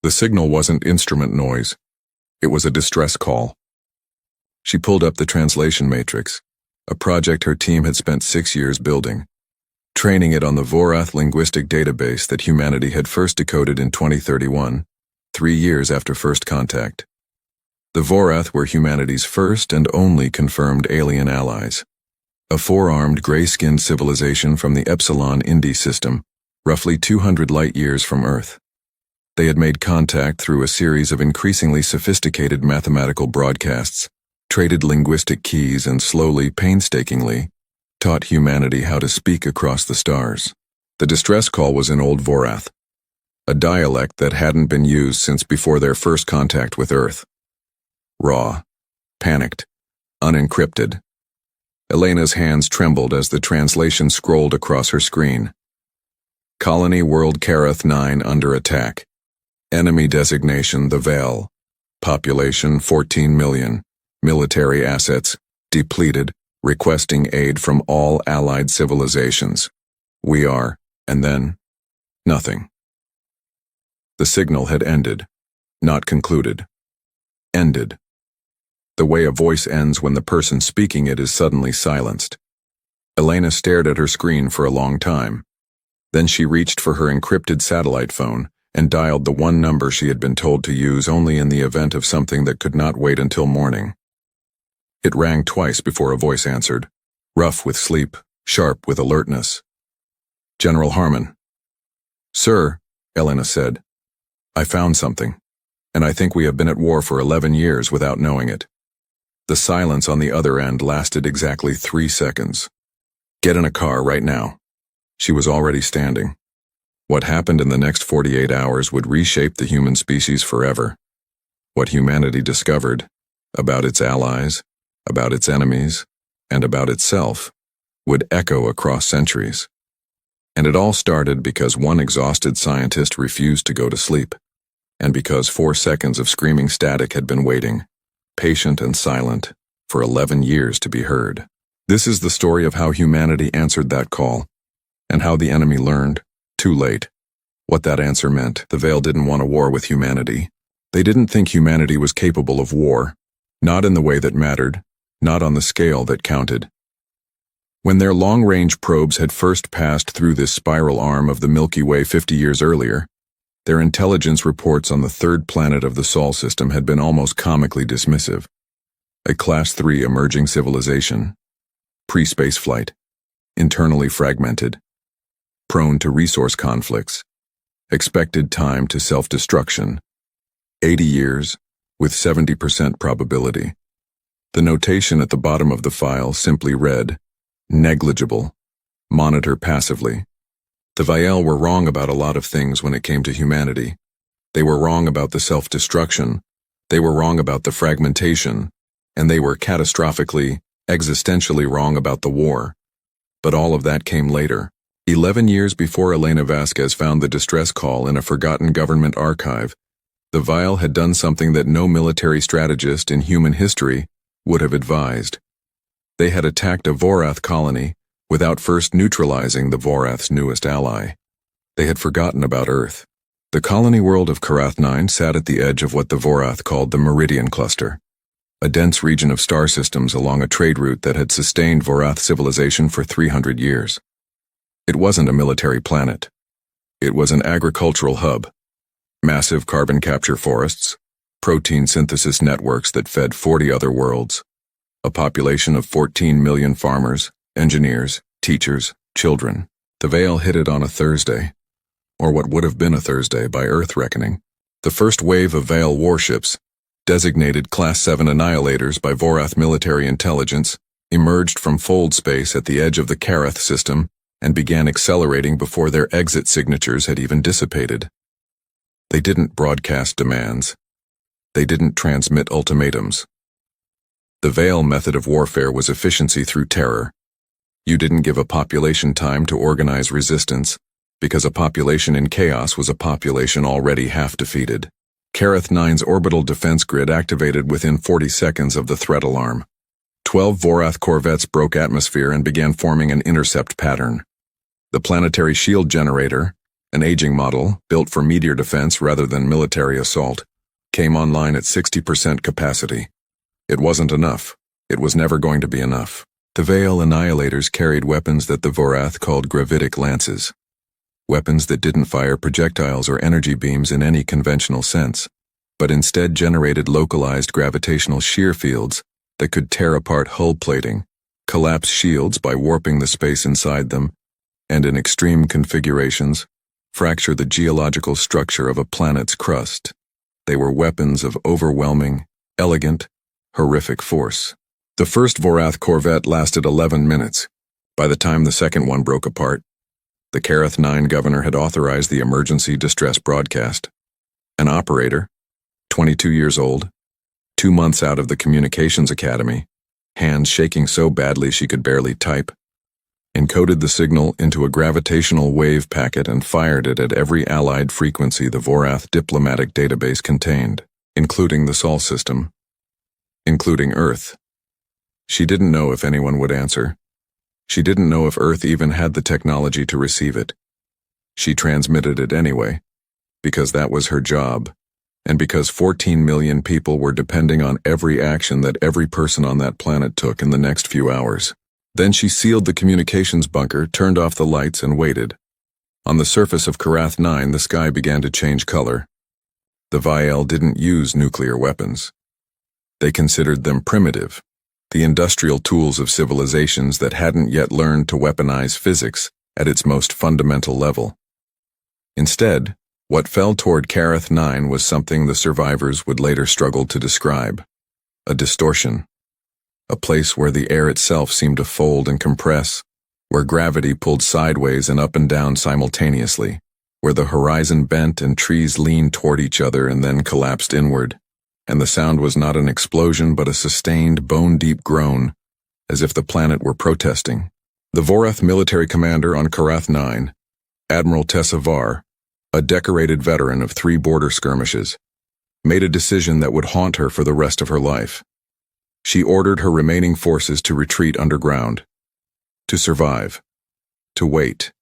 The signal wasn't instrument noise. It was a distress call. She pulled up the translation matrix, a project her team had spent 6 years building, training it on the Vorath linguistic database that humanity had first decoded in 2031, 3 years after first contact. The Vorath were humanity's first and only confirmed alien allies. A 4-armed, gray-skinned civilization from the Epsilon Indi system, roughly 200 light-years from Earth. They had made contact through a series of increasingly sophisticated mathematical broadcasts, traded linguistic keys, and slowly, painstakingly, taught humanity how to speak across the stars. The distress call was in Old Vorath, a dialect that hadn't been used since before their first contact with Earth. Raw, panicked, unencrypted. Elena's hands trembled as the translation scrolled across her screen. Colony World Karath 9 under attack. Enemy designation the Veil. Population 14 million. Military assets depleted. Requesting aid from all allied civilizations. We are, and then, nothing. The signal had ended, not concluded. Ended. The way a voice ends when the person speaking it is suddenly silenced. Elena stared at her screen for a long time. Then she reached for her encrypted satellite phone and dialed the one number she had been told to use only in the event of something that could not wait until morning. It rang twice before a voice answered, rough with sleep, sharp with alertness. General Harmon. Sir, Elena said, I found something, and I think we have been at war for 11 years without knowing it. The silence on the other end lasted exactly 3 seconds. Get in a car right now. She was already standing. What happened in the next 48 hours would reshape the human species forever. What humanity discovered, about its allies, about its enemies, and about itself, would echo across centuries. And it all started because one exhausted scientist refused to go to sleep, and because 4 seconds of screaming static had been waiting, patient and silent, for 11 years to be heard. This is the story of how humanity answered that call, and how the enemy learned, too late, what that answer meant. The Veil didn't want a war with humanity. They didn't think humanity was capable of war, not in the way that mattered, not on the scale that counted. When their long-range probes had first passed through this spiral arm of the Milky Way 50 years earlier, their intelligence reports on the 3rd planet of the Sol system had been almost comically dismissive. A Class 3 emerging civilization, pre-space flight, internally fragmented, prone to resource conflicts, expected time to self-destruction, 80 years, with 70% probability. The notation at the bottom of the file simply read, negligible, monitor passively. The Veil were wrong about a lot of things when it came to humanity. They were wrong about the self-destruction, they were wrong about the fragmentation, and they were catastrophically, existentially wrong about the war. But all of that came later. 11 years before Elena Vasquez found the distress call in a forgotten government archive, the Veil had done something that no military strategist in human history would have advised. They had attacked a Vorath colony without first neutralizing the Vorath's newest ally. They had forgotten about Earth. The colony world of Karath 9 sat at the edge of what the Vorath called the Meridian Cluster, a dense region of star systems along a trade route that had sustained Vorath civilization for 300 years. It wasn't a military planet. It was an agricultural hub. Massive carbon capture forests, protein synthesis networks that fed 40 other worlds, a population of 14 million farmers, engineers, teachers, children. The Veil hit it on a Thursday, or what would have been a Thursday by Earth reckoning. The first wave of Veil warships, designated Class 7 annihilators by Vorath military intelligence, emerged from fold space at the edge of the Karath system and began accelerating before their exit signatures had even dissipated. They didn't broadcast demands. They didn't transmit ultimatums. The Veil method of warfare was efficiency through terror. You didn't give a population time to organize resistance, because a population in chaos was a population already half defeated. Karath 9's orbital defense grid activated within 40 seconds of the threat alarm. 12 Vorath corvettes broke atmosphere and began forming an intercept pattern. The planetary shield generator, an aging model built for meteor defense rather than military assault, came online at 60% capacity. It wasn't enough. It was never going to be enough. The Veil annihilators carried weapons that the Vorath called gravitic lances. Weapons that didn't fire projectiles or energy beams in any conventional sense, but instead generated localized gravitational shear fields that could tear apart hull plating, collapse shields by warping the space inside them, and in extreme configurations, fracture the geological structure of a planet's crust. They were weapons of overwhelming, elegant, horrific force. The first Vorath corvette lasted 11 minutes. By the time the second one broke apart, the Karath 9 governor had authorized the emergency distress broadcast. An operator, 22 years old, 2 months out of the communications academy, hands shaking so badly she could barely type, encoded the signal into a gravitational wave packet and fired it at every allied frequency the Vorath diplomatic database contained, including the Sol system, including Earth. She didn't know if anyone would answer. She didn't know if Earth even had the technology to receive it. She transmitted it anyway, because that was her job, and because 14 million people were depending on every action that every person on that planet took in the next few hours. Then she sealed the communications bunker, turned off the lights, and waited. On the surface of Karath 9, the sky began to change color. The Veil didn't use nuclear weapons. They considered them primitive, the industrial tools of civilizations that hadn't yet learned to weaponize physics at its most fundamental level. Instead, what fell toward Karath 9 was something the survivors would later struggle to describe: a distortion. A place where the air itself seemed to fold and compress, where gravity pulled sideways and up and down simultaneously, where the horizon bent and trees leaned toward each other and then collapsed inward, and the sound was not an explosion but a sustained, bone-deep groan, as if the planet were protesting. The Vorath military commander on Karath 9, Admiral Tessa Var, a decorated veteran of 3 border skirmishes, made a decision that would haunt her for the rest of her life. She ordered her remaining forces to retreat underground, to survive, to wait.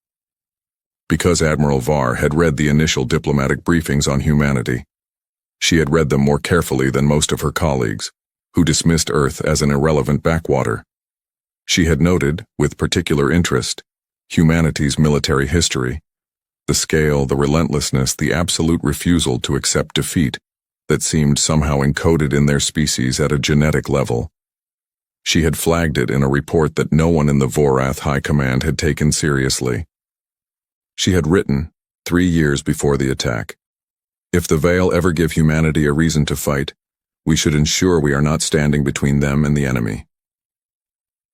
Because Admiral Var had read the initial diplomatic briefings on humanity, she had read them more carefully than most of her colleagues, who dismissed Earth as an irrelevant backwater. She had noted, with particular interest, humanity's military history, the scale, the relentlessness, the absolute refusal to accept defeat that seemed somehow encoded in their species at a genetic level. She had flagged it in a report that no one in the Vorath High Command had taken seriously. She had written, 3 years before the attack, "If the Veil ever give humanity a reason to fight, we should ensure we are not standing between them and the enemy."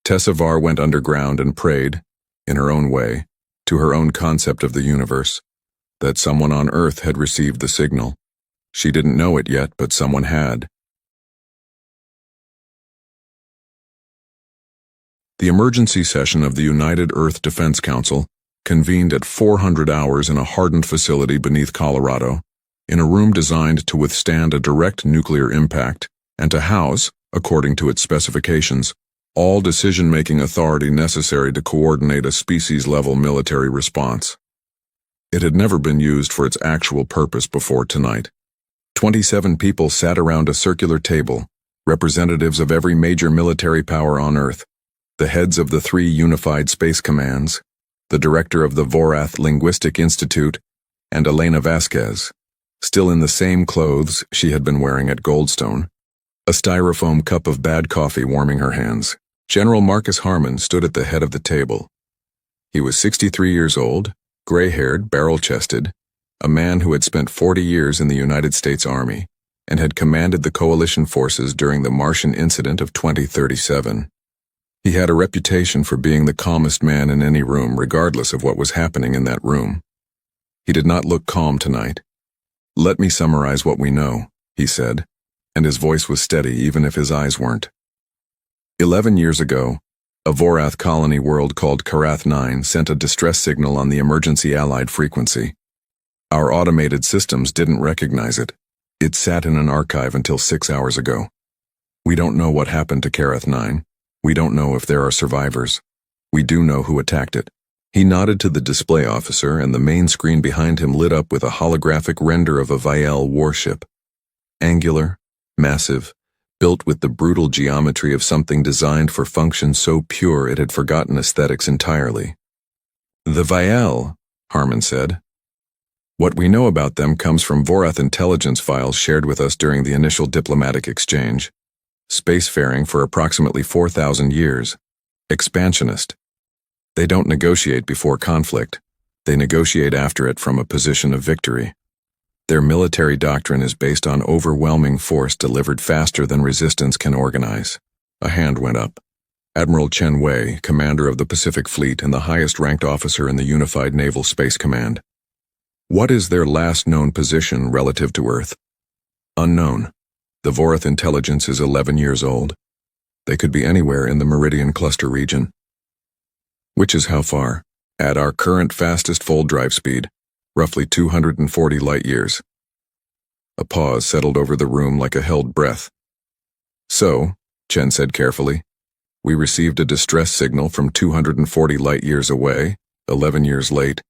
Tessa Var went underground and prayed, in her own way, to her own concept of the universe, that someone on Earth had received the signal. She didn't know it yet, but someone had. The emergency session of the United Earth Defense Council convened at 400 hours in a hardened facility beneath Colorado, in a room designed to withstand a direct nuclear impact and to house, according to its specifications, all decision-making authority necessary to coordinate a species-level military response. It had never been used for its actual purpose before tonight. 27 people sat around a circular table, representatives of every major military power on Earth, the heads of the 3 unified space commands, the director of the Vorath Linguistic Institute, and Elena Vasquez, still in the same clothes she had been wearing at Goldstone, a styrofoam cup of bad coffee warming her hands. General Marcus Harmon stood at the head of the table. He was 63 years old, gray-haired, barrel-chested, a man who had spent 40 years in the United States Army and had commanded the coalition forces during the Martian incident of 2037. He had a reputation for being the calmest man in any room, regardless of what was happening in that room. He did not look calm tonight. "Let me summarize what we know," he said, and his voice was steady even if his eyes weren't. 11 years ago, a Vorath colony world called Karath 9 sent a distress signal on the emergency Allied frequency. Our automated systems didn't recognize it. It sat in an archive until 6 hours ago. We don't know what happened to Karath 9. We don't know if there are survivors. We do know who attacked it. He nodded to the display officer, and the main screen behind him lit up with a holographic render of a Vial warship. Angular, massive, built with the brutal geometry of something designed for function so pure it had forgotten aesthetics entirely. "The Vial," Harmon said. "What we know about them comes from Vorath intelligence files shared with us during the initial diplomatic exchange. Spacefaring for approximately 4,000 years. Expansionist. They don't negotiate before conflict. They negotiate after it from a position of victory. Their military doctrine is based on overwhelming force delivered faster than resistance can organize." A hand went up. Admiral Chen Wei, commander of the Pacific Fleet and the highest-ranked officer in the Unified Naval Space Command. "What is their last known position relative to Earth?" "Unknown. The Vorath intelligence is 11 years old. They could be anywhere in the Meridian Cluster region." "Which is how far?" "At our current fastest fold drive speed, roughly 240 light-years." A pause settled over the room like a held breath. "So," Chen said carefully, "we received a distress signal from 240 light-years away, 11 years late,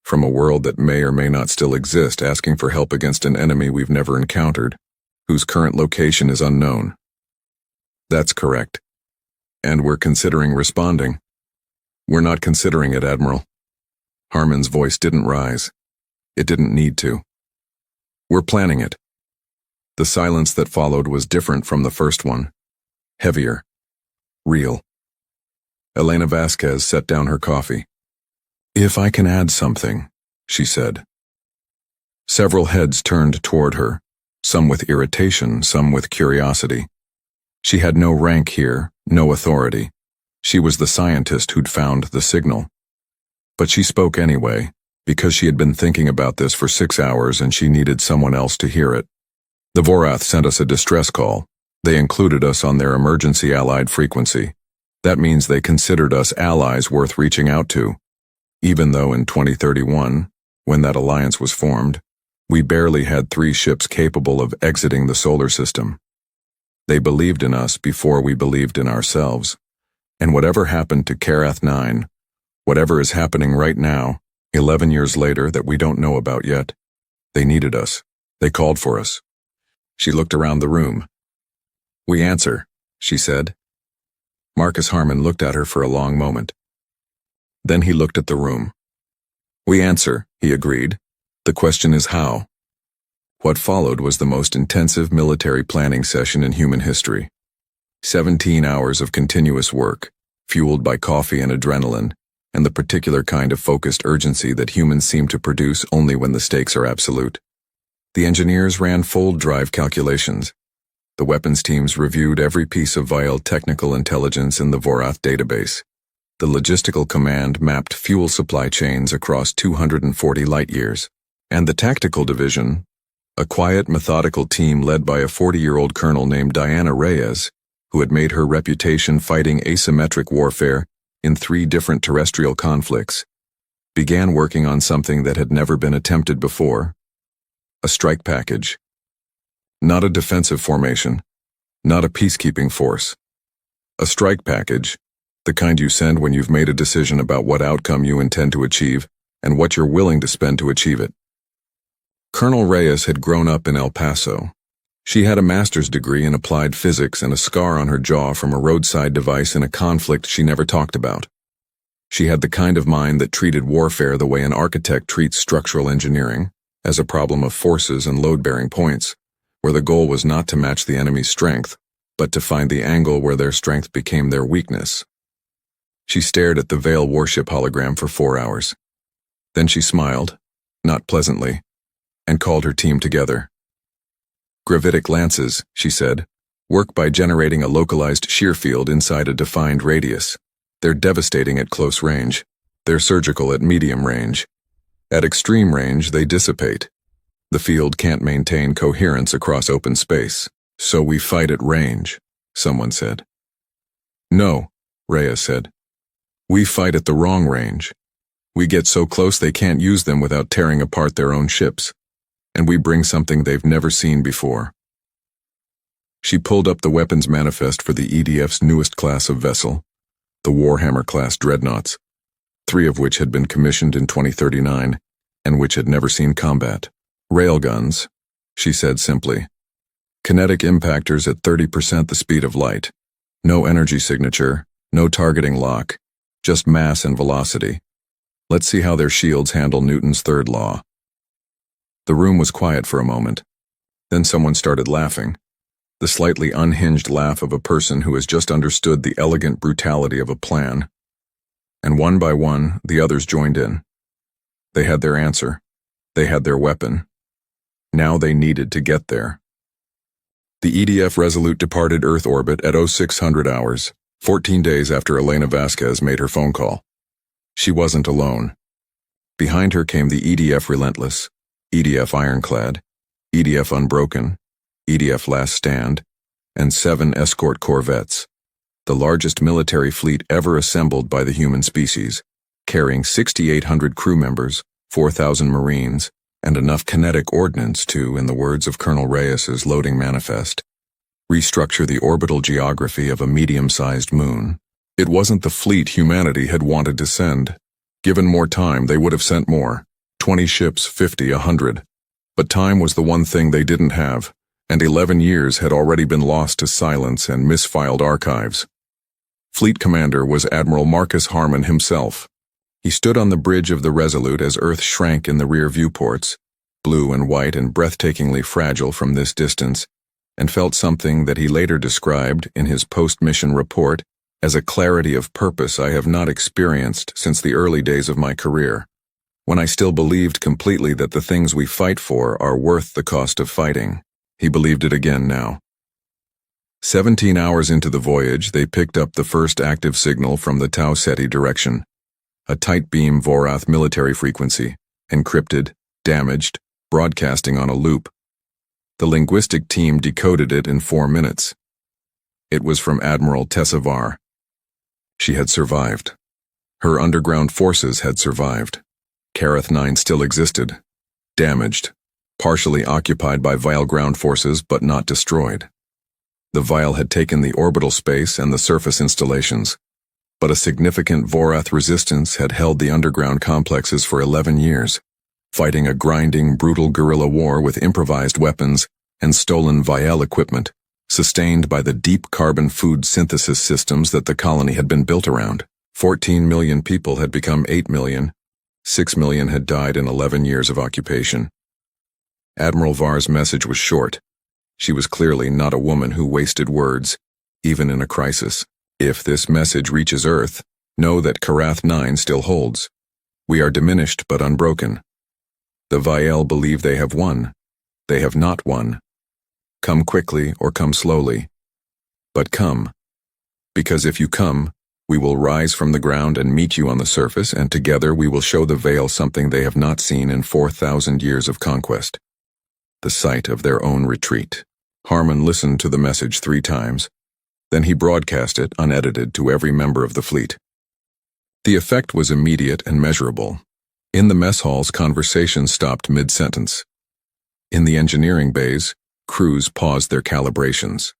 from a world that may or may not still exist, asking for help against an enemy we've never encountered, whose current location is unknown." "That's correct. And we're considering responding." "We're not considering it, Admiral." Harmon's voice didn't rise. It didn't need to. "We're planning it." The silence that followed was different from the first one. Heavier. Real. Elena Vasquez set down her coffee. "If I can add something," she said. Several heads turned toward her, some with irritation, some with curiosity. She had no rank here, no authority. She was the scientist who'd found the signal. But she spoke anyway, because she had been thinking about this for 6 hours and she needed someone else to hear it. "The Vorath sent us a distress call. They included us on their emergency Allied frequency. That means they considered us allies worth reaching out to. Even though in 2031, when that alliance was formed, we barely had 3 ships capable of exiting the solar system. They believed in us before we believed in ourselves. And whatever happened to Karath 9, whatever is happening right now, 11 years later that we don't know about yet, they needed us. They called for us." She looked around the room. "We answer," she said. Marcus Harmon looked at her for a long moment. Then he looked at the room. "We answer," he agreed. "The question is how." What followed was the most intensive military planning session in human history. 17 hours of continuous work, fueled by coffee and adrenaline, and the particular kind of focused urgency that humans seem to produce only when the stakes are absolute. The engineers ran fold drive calculations. The weapons teams reviewed every piece of vital technical intelligence in the Vorath database. The logistical command mapped fuel supply chains across 240 light-years. And the tactical division, a quiet, methodical team led by a 40-year-old colonel named Diana Reyes, who had made her reputation fighting asymmetric warfare in 3 different terrestrial conflicts, began working on something that had never been attempted before: a strike package. Not a defensive formation, not a peacekeeping force. A strike package, the kind you send when you've made a decision about what outcome you intend to achieve and what you're willing to spend to achieve it. Colonel Reyes had grown up in El Paso. She had a master's degree in applied physics and a scar on her jaw from a roadside device in a conflict she never talked about. She had the kind of mind that treated warfare the way an architect treats structural engineering, as a problem of forces and load-bearing points, where the goal was not to match the enemy's strength, but to find the angle where their strength became their weakness. She stared at the Vale warship hologram for 4 hours. Then she smiled, not pleasantly, and called her team together. Gravitic lances, she said, work by generating a localized shear field inside a defined radius. They're devastating at close range. They're surgical at medium range. At extreme range, they dissipate. The field can't maintain coherence across open space, so we fight at range, someone said. No, Rhea said. We fight at the wrong range. We get so close they can't use them without tearing apart their own ships, and we bring something they've never seen before. She pulled up the weapons manifest for the EDF's newest class of vessel, the Warhammer-class dreadnoughts, 3 of which had been commissioned in 2039 and which had never seen combat. Railguns, she said simply. Kinetic impactors at 30% the speed of light. No energy signature, no targeting lock, just mass and velocity. Let's see how their shields handle Newton's third law. The room was quiet for a moment. Then someone started laughing. The slightly unhinged laugh of a person who has just understood the elegant brutality of a plan. And one by one, the others joined in. They had their answer. They had their weapon. Now they needed to get there. The EDF Resolute departed Earth orbit at 0600 hours, 14 days after Elena Vasquez made her phone call. She wasn't alone. Behind her came the EDF Relentless, EDF Ironclad, EDF Unbroken, EDF Last Stand, and 7 escort corvettes, the largest military fleet ever assembled by the human species, carrying 6,800 crew members, 4,000 Marines, and enough kinetic ordnance to, in the words of Colonel Reyes's loading manifest, restructure the orbital geography of a medium-sized moon. It wasn't the fleet humanity had wanted to send. Given more time, they would have sent more. 20 ships, 50, 100. But time was the one thing they didn't have, and 11 years had already been lost to silence and misfiled archives. Fleet commander was Admiral Marcus Harmon himself. He stood on the bridge of the Resolute as Earth shrank in the rear viewports, blue and white and breathtakingly fragile from this distance, and felt something that he later described in his post-mission report as a clarity of purpose I have not experienced since the early days of my career, when I still believed completely that the things we fight for are worth the cost of fighting. He believed it again now. 17 hours into the voyage, they picked up the first active signal from the Tau Ceti direction. A tight-beam Vorath military frequency, encrypted, damaged, broadcasting on a loop. The linguistic team decoded it in 4 minutes. It was from Admiral Tessavar. She had survived. Her underground forces had survived. Kareth 9 still existed. Damaged. Partially occupied by Vile ground forces but not destroyed. The Vile had taken the orbital space and the surface installations, but a significant Vorath resistance had held the underground complexes for 11 years, fighting a grinding, brutal guerrilla war with improvised weapons and stolen Vile equipment, sustained by the deep carbon food synthesis systems that the colony had been built around. 14 million people had become 8 million. 6 million had died in 11 years of occupation. Admiral Var's message was short. She was clearly not a woman who wasted words, even in a crisis. If this message reaches Earth, know that Kareth 9 still holds. We are diminished but unbroken. The Vile believe they have won. They have not won. Come quickly or come slowly. But come. Because if you come, we will rise from the ground and meet you on the surface, and together we will show the Vale something they have not seen in 4,000 years of conquest. The site of their own retreat. Harmon listened to the message 3 times. Then he broadcast it, unedited, to every member of the fleet. The effect was immediate and measurable. In the mess halls, conversation stopped mid-sentence. In the engineering bays, crews paused their calibrations.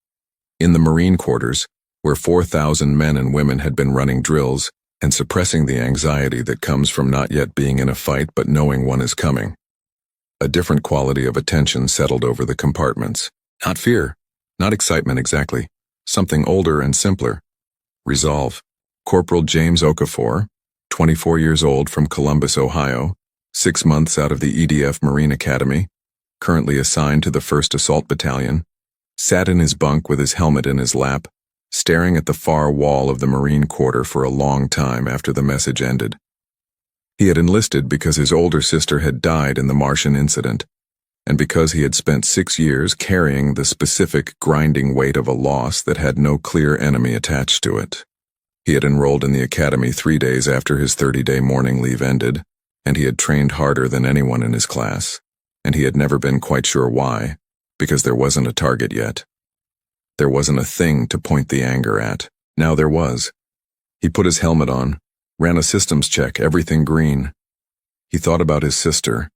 In the marine quarters, where 4,000 men and women had been running drills and suppressing the anxiety that comes from not yet being in a fight but knowing one is coming. A different quality of attention settled over the compartments. Not fear, not excitement exactly. Something older and simpler. Resolve. Corporal James Okafor, 24 years old, from Columbus, Ohio, 6 months out of the EDF Marine Academy, currently assigned to the 1st Assault Battalion, sat in his bunk with his helmet in his lap, staring at the far wall of the Marine quarter for a long time after the message ended. He had enlisted because his older sister had died in the Martian incident, and because he had spent 6 years carrying the specific grinding weight of a loss that had no clear enemy attached to it. He had enrolled in the academy 3 days after his 30-day morning leave ended, and he had trained harder than anyone in his class, and he had never been quite sure why, because there wasn't a target yet. There wasn't a thing to point the anger at. Now there was. He put his helmet on, ran a systems check, everything green. He thought about his sister.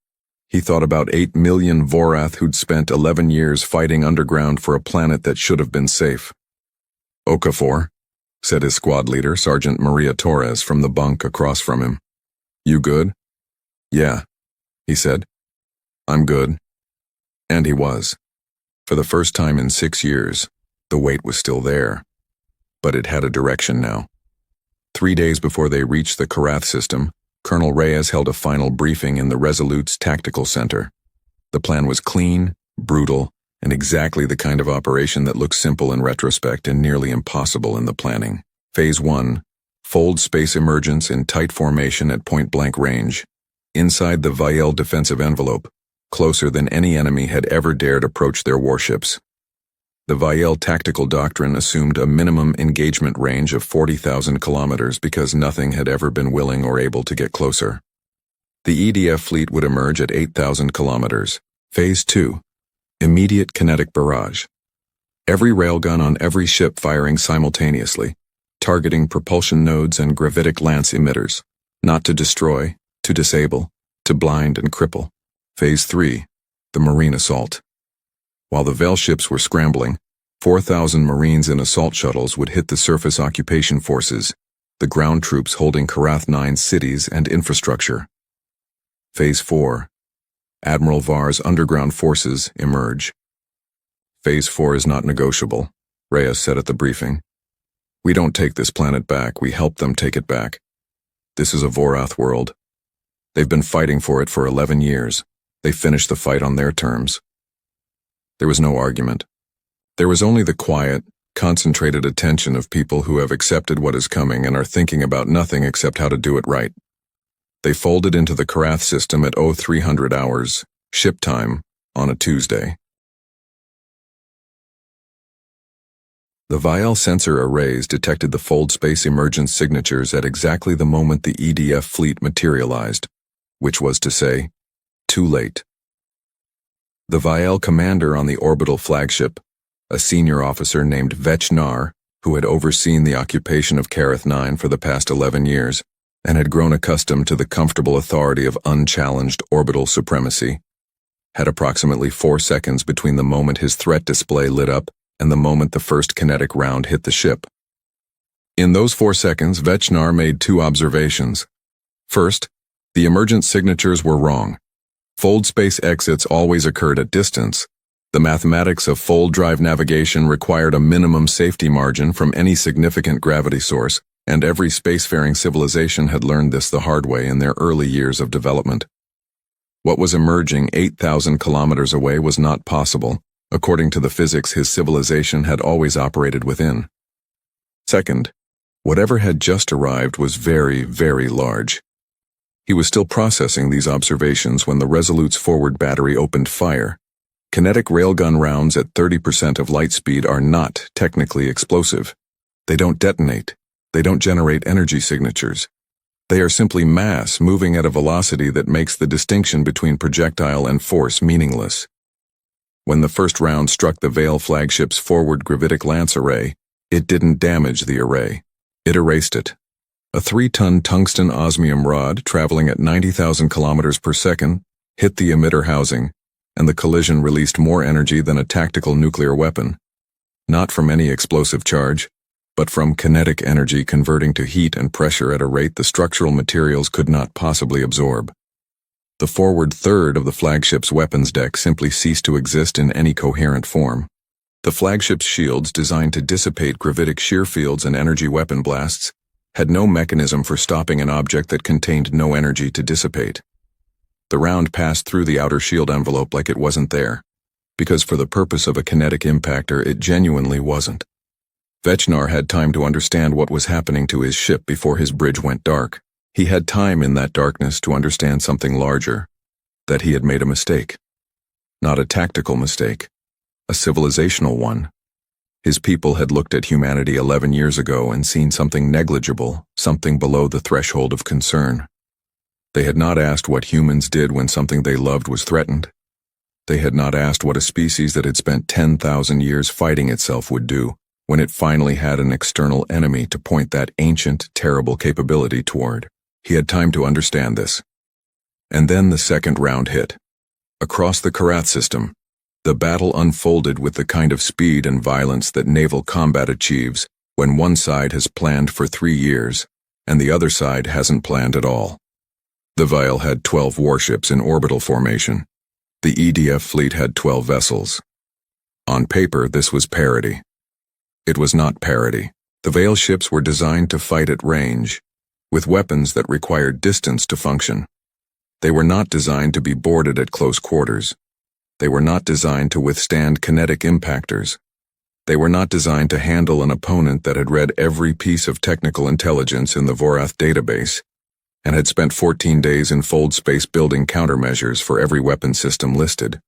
He thought about 8 million Vorath who'd spent 11 years fighting underground for a planet that should have been safe. "Okafor," said his squad leader, Sergeant Maria Torres, from the bunk across from him. "You good?" "Yeah," he said. "I'm good." And he was. For the first time in 6 years, the weight was still there. But it had a direction now. 3 days before they reached the Karath system, Colonel Reyes held a final briefing in the Resolute's tactical center. The plan was clean, brutal, and exactly the kind of operation that looks simple in retrospect and nearly impossible in the planning. Phase 1, fold space emergence in tight formation at point-blank range, inside the Vael defensive envelope, closer than any enemy had ever dared approach their warships. The Vael tactical doctrine assumed a minimum engagement range of 40,000 kilometers because nothing had ever been willing or able to get closer. The EDF fleet would emerge at 8,000 kilometers. Phase 2, immediate kinetic barrage. Every railgun on every ship firing simultaneously, targeting propulsion nodes and gravitic lance emitters, not to destroy, to disable, to blind and cripple. Phase 3, the Marine assault. While the Vael ships were scrambling, 4,000 Marines in assault shuttles would hit the surface occupation forces, the ground troops holding Karath 9's cities and infrastructure. Phase 4, Admiral Var's underground forces emerge. Phase 4 is not negotiable, Reyes said at the briefing. We don't take this planet back, we help them take it back. This is a Vorath world. They've been fighting for it for 11 years. They finished the fight on their terms. There was no argument. There was only the quiet, concentrated attention of people who have accepted what is coming and are thinking about nothing except how to do it right. They folded into the Karath system at 0300 hours, ship time, on a Tuesday. The Vael sensor arrays detected the fold space emergence signatures at exactly the moment the EDF fleet materialized, which was to say, too late. The Vael commander on the orbital flagship, a senior officer named Vechnar, who had overseen the occupation of Karath 9 for the past 11 years and had grown accustomed to the comfortable authority of unchallenged orbital supremacy, had approximately 4 seconds between the moment his threat display lit up and the moment the first kinetic round hit the ship. In those 4 seconds, Vechnar made 2 observations. First, the emergent signatures were wrong. Fold space exits always occurred at distance. The mathematics of fold drive navigation required a minimum safety margin from any significant gravity source, and every spacefaring civilization had learned this the hard way in their early years of development. What was emerging 8,000 kilometers away was not possible, according to the physics his civilization had always operated within. Second, whatever had just arrived was very, very large. He was still processing these observations when the Resolute's forward battery opened fire. Kinetic railgun rounds at 30% of light speed are not technically explosive. They don't detonate. They don't generate energy signatures. They are simply mass moving at a velocity that makes the distinction between projectile and force meaningless. When the first round struck the Vael flagship's forward gravitic lance array, it didn't damage the array. It erased it. A 3-ton tungsten osmium rod traveling at 90,000 kilometers per second hit the emitter housing, and the collision released more energy than a tactical nuclear weapon. Not from any explosive charge, but from kinetic energy converting to heat and pressure at a rate the structural materials could not possibly absorb. The forward third of the flagship's weapons deck simply ceased to exist in any coherent form. The flagship's shields, designed to dissipate gravitic shear fields and energy weapon blasts, had no mechanism for stopping an object that contained no energy to dissipate. The round passed through the outer shield envelope like it wasn't there. because for the purpose of a kinetic impactor it genuinely wasn't. Vechnar had time to understand what was happening to his ship before his bridge went dark. He had time in that darkness to understand something larger, that he had made a mistake. Not a tactical mistake, a civilizational one. His people had looked at humanity 11 years ago and seen something negligible, something below the threshold of concern. They had not asked what humans did when something they loved was threatened. They had not asked what a species that had spent 10,000 years fighting itself would do when it finally had an external enemy to point that ancient, terrible capability toward. He had time to understand this. And then the second round hit. Across the Karath system, the battle unfolded with the kind of speed and violence that naval combat achieves when one side has planned for 3 years and the other side hasn't planned at all. The Vial had 12 warships in orbital formation. The EDF fleet had 12 vessels. On paper, this was parity. It was not parity. The Veil ships were designed to fight at range, with weapons that required distance to function. They were not designed to be boarded at close quarters. They were not designed to withstand kinetic impactors. They were not designed to handle an opponent that had read every piece of technical intelligence in the Vorath database and had spent 14 days in fold space building countermeasures for every weapon system listed.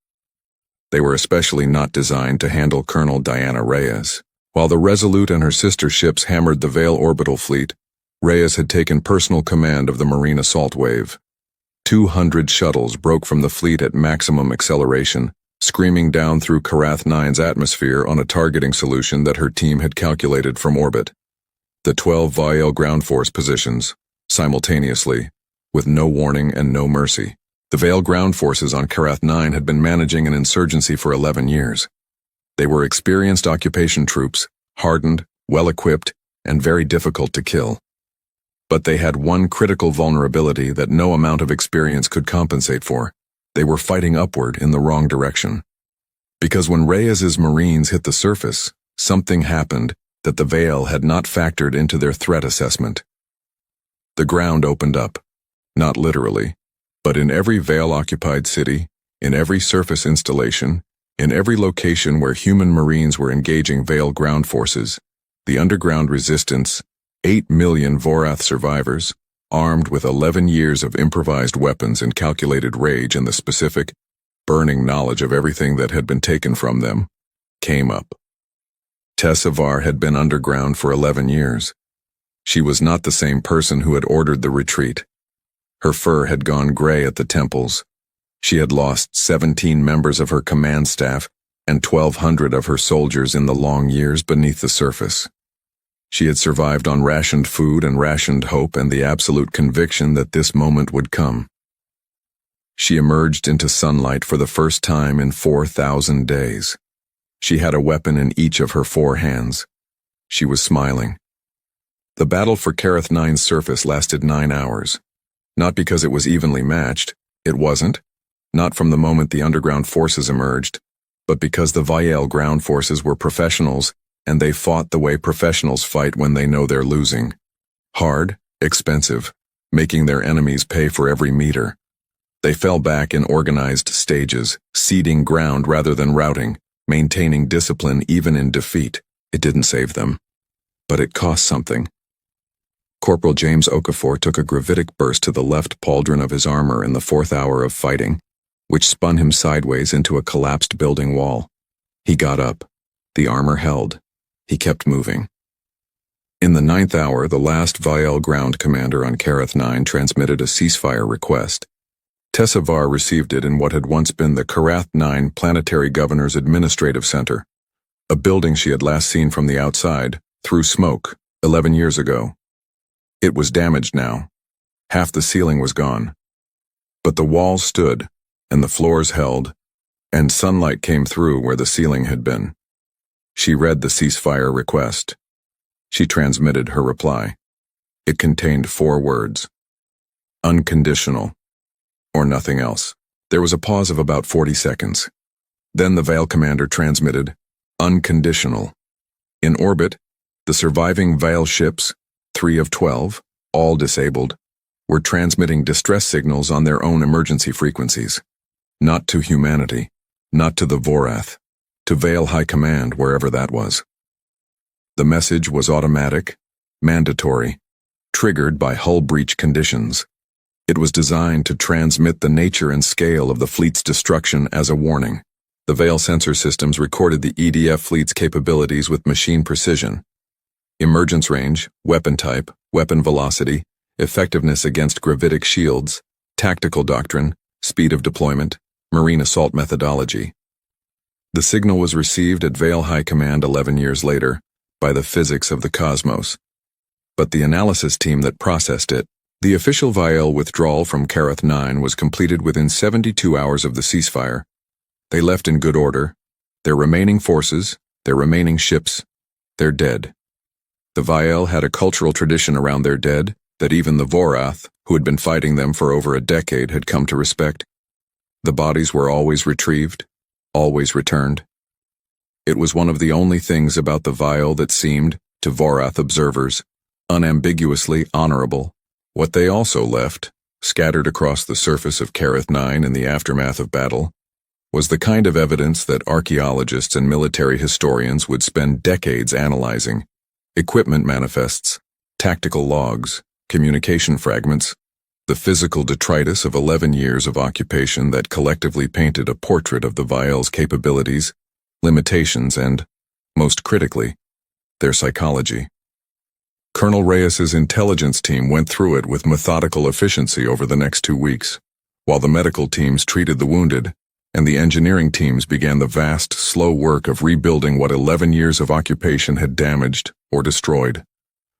They were especially not designed to handle Colonel Diana Reyes. While the Resolute and her sister ships hammered the Veil orbital fleet, Reyes had taken personal command of the Marine assault wave. 200 shuttles broke from the fleet at maximum acceleration, screaming down through Karath 9's atmosphere on a targeting solution that her team had calculated from orbit. The 12 Vial ground force positions, simultaneously, with no warning and no mercy. The Veil ground forces on Karath 9 had been managing an insurgency for 11 years. They were experienced occupation troops, hardened, well-equipped, and very difficult to kill. But they had one critical vulnerability that no amount of experience could compensate for. They were fighting upward in the wrong direction. Because when Reyes's Marines hit the surface, something happened that the Veil had not factored into their threat assessment. The ground opened up, not literally, but in every Veil-occupied city, in every surface installation, in every location where human Marines were engaging Veil ground forces, the underground resistance, 8 million Vorath survivors, armed with 11 years of improvised weapons and calculated rage and the specific, burning knowledge of everything that had been taken from them, came up. Tessavar had been underground for 11 years. She was not the same person who had ordered the retreat. Her fur had gone gray at the temples. She had lost 17 members of her command staff and 1,200 of her soldiers in the long years beneath the surface. She had survived on rationed food and rationed hope and the absolute conviction that this moment would come. She emerged into sunlight for the first time in 4,000 days. She had a weapon in each of her 4 hands. She was smiling. The battle for Karath 9's surface lasted 9 hours. Not because it was evenly matched, it wasn't. Not from the moment the underground forces emerged, but because the Vial ground forces were professionals and they fought the way professionals fight when they know they're losing. Hard, expensive, making their enemies pay for every meter. They fell back in organized stages, ceding ground rather than routing, maintaining discipline even in defeat. It didn't save them. But it cost something. Corporal James Okafor took a gravitic burst to the left pauldron of his armor in the 4th hour of fighting, which spun him sideways into a collapsed building wall. He got up. The armor held. He kept moving. In the 9th hour, the last Vial ground commander on Karath 9 transmitted a ceasefire request. Tessavar received it in what had once been the Karath 9 Planetary Governor's Administrative Center, a building she had last seen from the outside, through smoke, 11 years ago. It was damaged now. Half the ceiling was gone. But the walls stood, and the floors held, and sunlight came through where the ceiling had been. She read the ceasefire request. She transmitted her reply. It contained 4 words. Unconditional. Or nothing else. There was a pause of about 40 seconds. Then the Veil commander transmitted, unconditional. In orbit, the surviving Veil ships, 3 of 12, all disabled, were transmitting distress signals on their own emergency frequencies. Not to humanity, Not to the Vorath. To Vale High Command, wherever that was. The message was automatic, mandatory, triggered by hull breach conditions. It was designed to transmit the nature and scale of the fleet's destruction as a warning. The Vale sensor systems recorded the EDF fleet's capabilities with machine precision. Emergence range, weapon type, weapon velocity, effectiveness against gravitic shields, tactical doctrine, speed of deployment, marine assault methodology. The signal was received at Vale High Command 11 years later by the physics of the cosmos. But the analysis team that processed it, the official Vale withdrawal from Karath 9 was completed within 72 hours of the ceasefire. They left in good order. Their remaining forces, their remaining ships, they're dead. The Vale had a cultural tradition around their dead that even the Vorath, who had been fighting them for over a decade, had come to respect. The bodies were always retrieved, always returned. It was one of the only things about the Vile that seemed, to Vorath observers, unambiguously honorable. What they also left, scattered across the surface of Karath 9 in the aftermath of battle, was the kind of evidence that archaeologists and military historians would spend decades analyzing: equipment manifests, tactical logs, communication fragments, the physical detritus of 11 years of occupation that collectively painted a portrait of the Vile's capabilities, limitations, and, most critically, their psychology. Colonel Reyes's intelligence team went through it with methodical efficiency over the next 2 weeks, while the medical teams treated the wounded, and the engineering teams began the vast, slow work of rebuilding what 11 years of occupation had damaged or destroyed.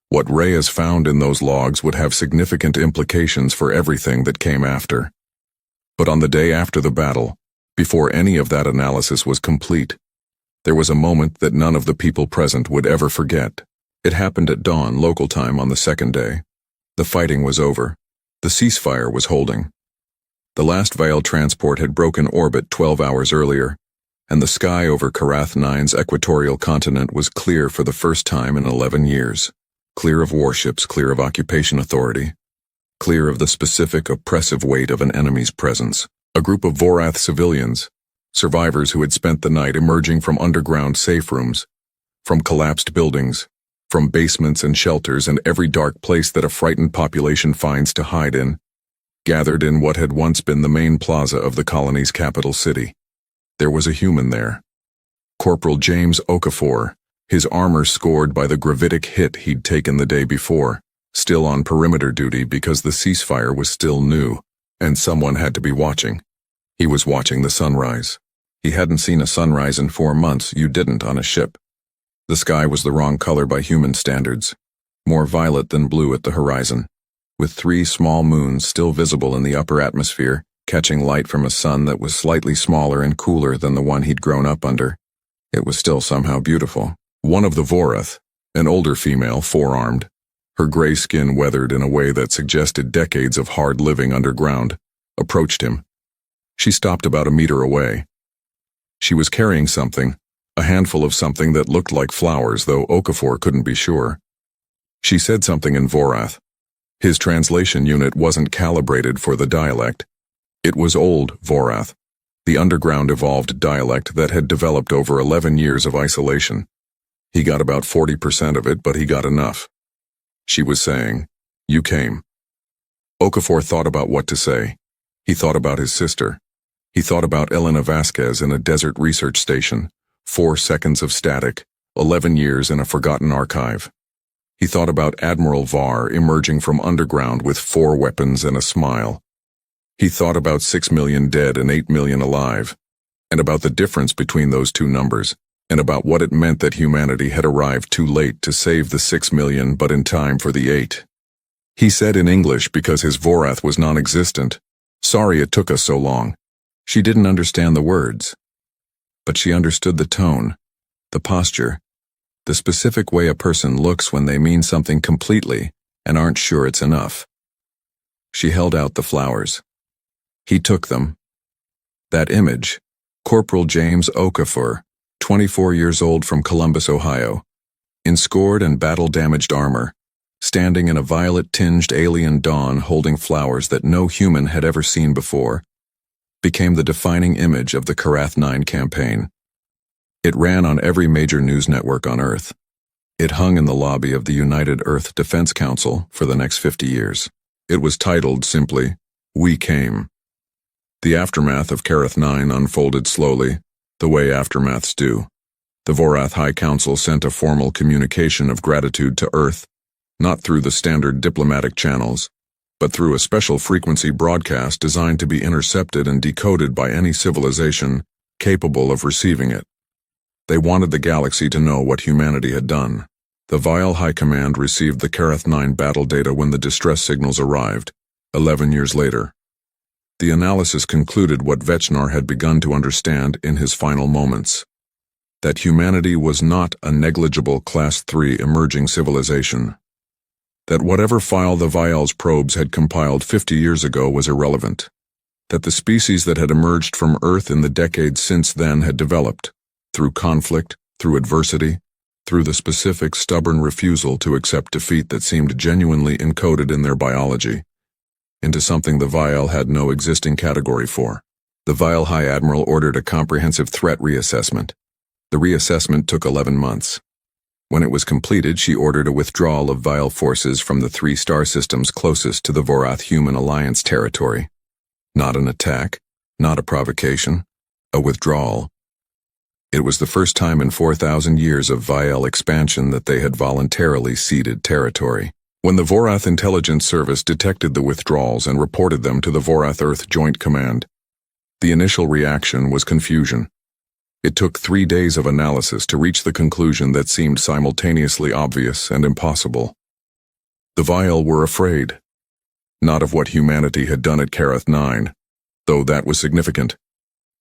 What Reyes found in those logs would have significant implications for everything that came after. But on the day after the battle, before any of that analysis was complete, there was a moment that none of the people present would ever forget. It happened at dawn local time on the second day. The fighting was over. The ceasefire was holding. The last Vile transport had broken orbit 12 hours earlier, and the sky over Karath 9's equatorial continent was clear for the first time in 11 years. Clear of warships, clear of occupation authority, clear of the specific oppressive weight of an enemy's presence. A group of Vorath civilians, survivors who had spent the night emerging from underground safe rooms, from collapsed buildings, from basements and shelters and every dark place that a frightened population finds to hide in, gathered in what had once been the main plaza of the colony's capital city. There was a human there. Corporal James Okafor, his armor scored by the gravitic hit he'd taken the day before, still on perimeter duty because the ceasefire was still new, and someone had to be watching. He was watching the sunrise. He hadn't seen a sunrise in 4 months. You didn't on a ship. The sky was the wrong color by human standards, more violet than blue at the horizon, with 3 small moons still visible in the upper atmosphere, catching light from a sun that was slightly smaller and cooler than the one he'd grown up under. It was still somehow beautiful. One of the Vorath, an older female, 4-armed, her gray skin weathered in a way that suggested decades of hard living underground, approached him. She stopped about a meter away. She was carrying something, a handful of something that looked like flowers, though Okafor couldn't be sure. She said something in Vorath. His translation unit wasn't calibrated for the dialect. It was Old Vorath, the underground evolved dialect that had developed over 11 years of isolation. He got about 40% of it, but he got enough. She was saying, "You came." Okafor thought about what to say. He thought about his sister. He thought about Elena Vasquez in a desert research station, 4 seconds of static, 11 years in a forgotten archive. He thought about Admiral Var emerging from underground with 4 weapons and a smile. He thought about 6 million dead and 8 million alive, and about the difference between those 2 numbers, and about what it meant that humanity had arrived too late to save the 6 million but in time for the 8. He said in English because his Vorath was non-existent, "Sorry it took us so long." She didn't understand the words, but she understood the tone, the posture, the specific way a person looks when they mean something completely and aren't sure it's enough. She held out the flowers. He took them. That image, Corporal James Okafor, 24 years old from Columbus, Ohio, in scored and battle-damaged armor, standing in a violet-tinged alien dawn holding flowers that no human had ever seen before. became the defining image of the Karath 9 campaign. It ran on every major news network on Earth. It hung in the lobby of the United Earth Defense Council for the next 50 years. It was titled simply, "We Came." The aftermath of Karath 9 unfolded slowly, the way aftermaths do. The Vorath High Council sent a formal communication of gratitude to Earth, not through the standard diplomatic channels, but through a special frequency broadcast designed to be intercepted and decoded by any civilization capable of receiving it. They wanted the galaxy to know what humanity had done. The Vial High Command received the Karath 9 battle data when the distress signals arrived, 11 years later. The analysis concluded what Vechnar had begun to understand in his final moments: that humanity was not a negligible Class 3 emerging civilization. That whatever file the Vial's probes had compiled 50 years ago was irrelevant. That the species that had emerged from Earth in the decades since then had developed, through conflict, through adversity, through the specific stubborn refusal to accept defeat that seemed genuinely encoded in their biology, into something the Vial had no existing category for. The Vial High Admiral ordered a comprehensive threat reassessment. The reassessment took 11 months. When it was completed, she ordered a withdrawal of Vial forces from the 3 star systems closest to the Vorath Human Alliance territory. Not an attack, not a provocation, a withdrawal. It was the first time in 4,000 years of Vial expansion that they had voluntarily ceded territory. When the Vorath Intelligence Service detected the withdrawals and reported them to the Vorath Earth Joint Command, the initial reaction was confusion. It took 3 days of analysis to reach the conclusion that seemed simultaneously obvious and impossible. The Vial were afraid. Not of what humanity had done at Karath 9, though that was significant.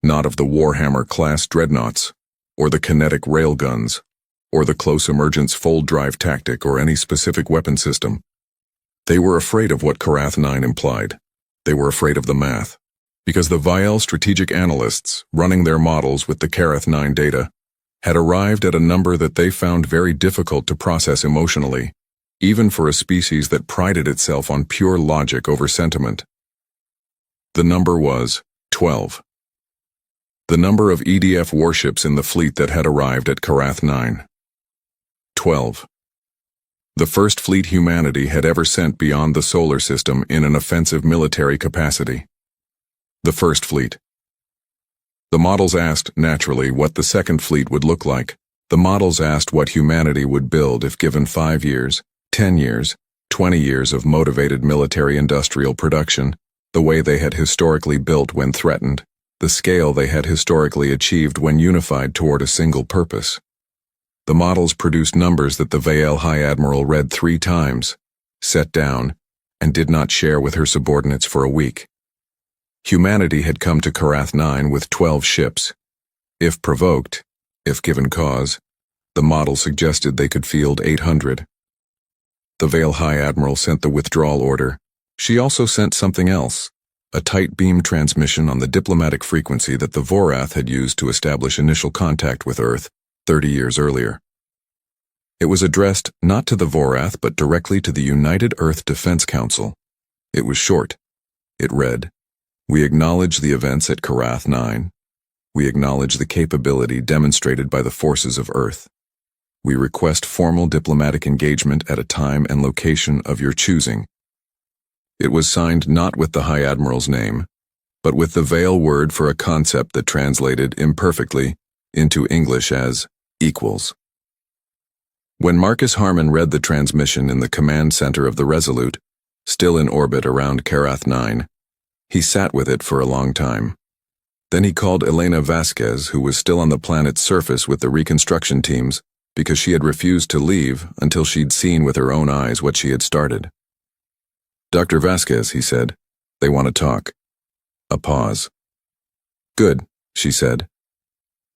Not of the Warhammer-class dreadnoughts, or the kinetic railguns, or the close emergence fold drive tactic or any specific weapon system. They were afraid of what Karath 9 implied. They were afraid of the math. Because the Vial strategic analysts, running their models with the Karath 9 data, had arrived at a number that they found very difficult to process emotionally, even for a species that prided itself on pure logic over sentiment. The number was 12. The number of EDF warships in the fleet that had arrived at Karath 9. 12. The first fleet humanity had ever sent beyond the solar system in an offensive military capacity. The first fleet. The models asked, naturally, what the second fleet would look like. The models asked what humanity would build if given 5 years, 10 years, 20 years of motivated military-industrial production, the way they had historically built when threatened, the scale they had historically achieved when unified toward a single purpose. The models produced numbers that the Vial High Admiral read 3 times, set down, and did not share with her subordinates for a week. Humanity had come to Karath 9 with 12 ships. If provoked, if given cause, the model suggested they could field 800. The Vial High Admiral sent the withdrawal order. She also sent something else, a tight beam transmission on the diplomatic frequency that the Vorath had used to establish initial contact with Earth 30 years earlier. It was addressed not to the Vorath but directly to the United Earth Defense Council. It was short. It read, "We acknowledge the events at Karath 9. We acknowledge the capability demonstrated by the forces of Earth. We request formal diplomatic engagement at a time and location of your choosing." It was signed not with the High Admiral's name, but with the Vial word for a concept that translated imperfectly into English as equals. When Marcus Harmon read the transmission in the command center of the Resolute, still in orbit around Karath 9, he sat with it for a long time. Then he called Elena Vasquez, who was still on the planet's surface with the reconstruction teams, because she had refused to leave until she'd seen with her own eyes what she had started. "Dr. Vasquez," he said, "they want to talk." A pause. "Good," she said.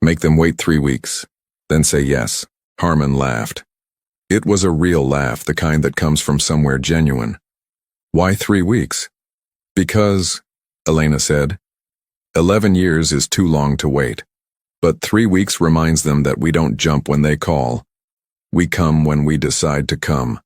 "Make them wait 3 weeks, then say yes." Harmon laughed. It was a real laugh, the kind that comes from somewhere genuine. "Why 3 weeks?" "Because," Elena said, 11 years is too long to wait. But 3 weeks reminds them that we don't jump when they call. We come when we decide to come."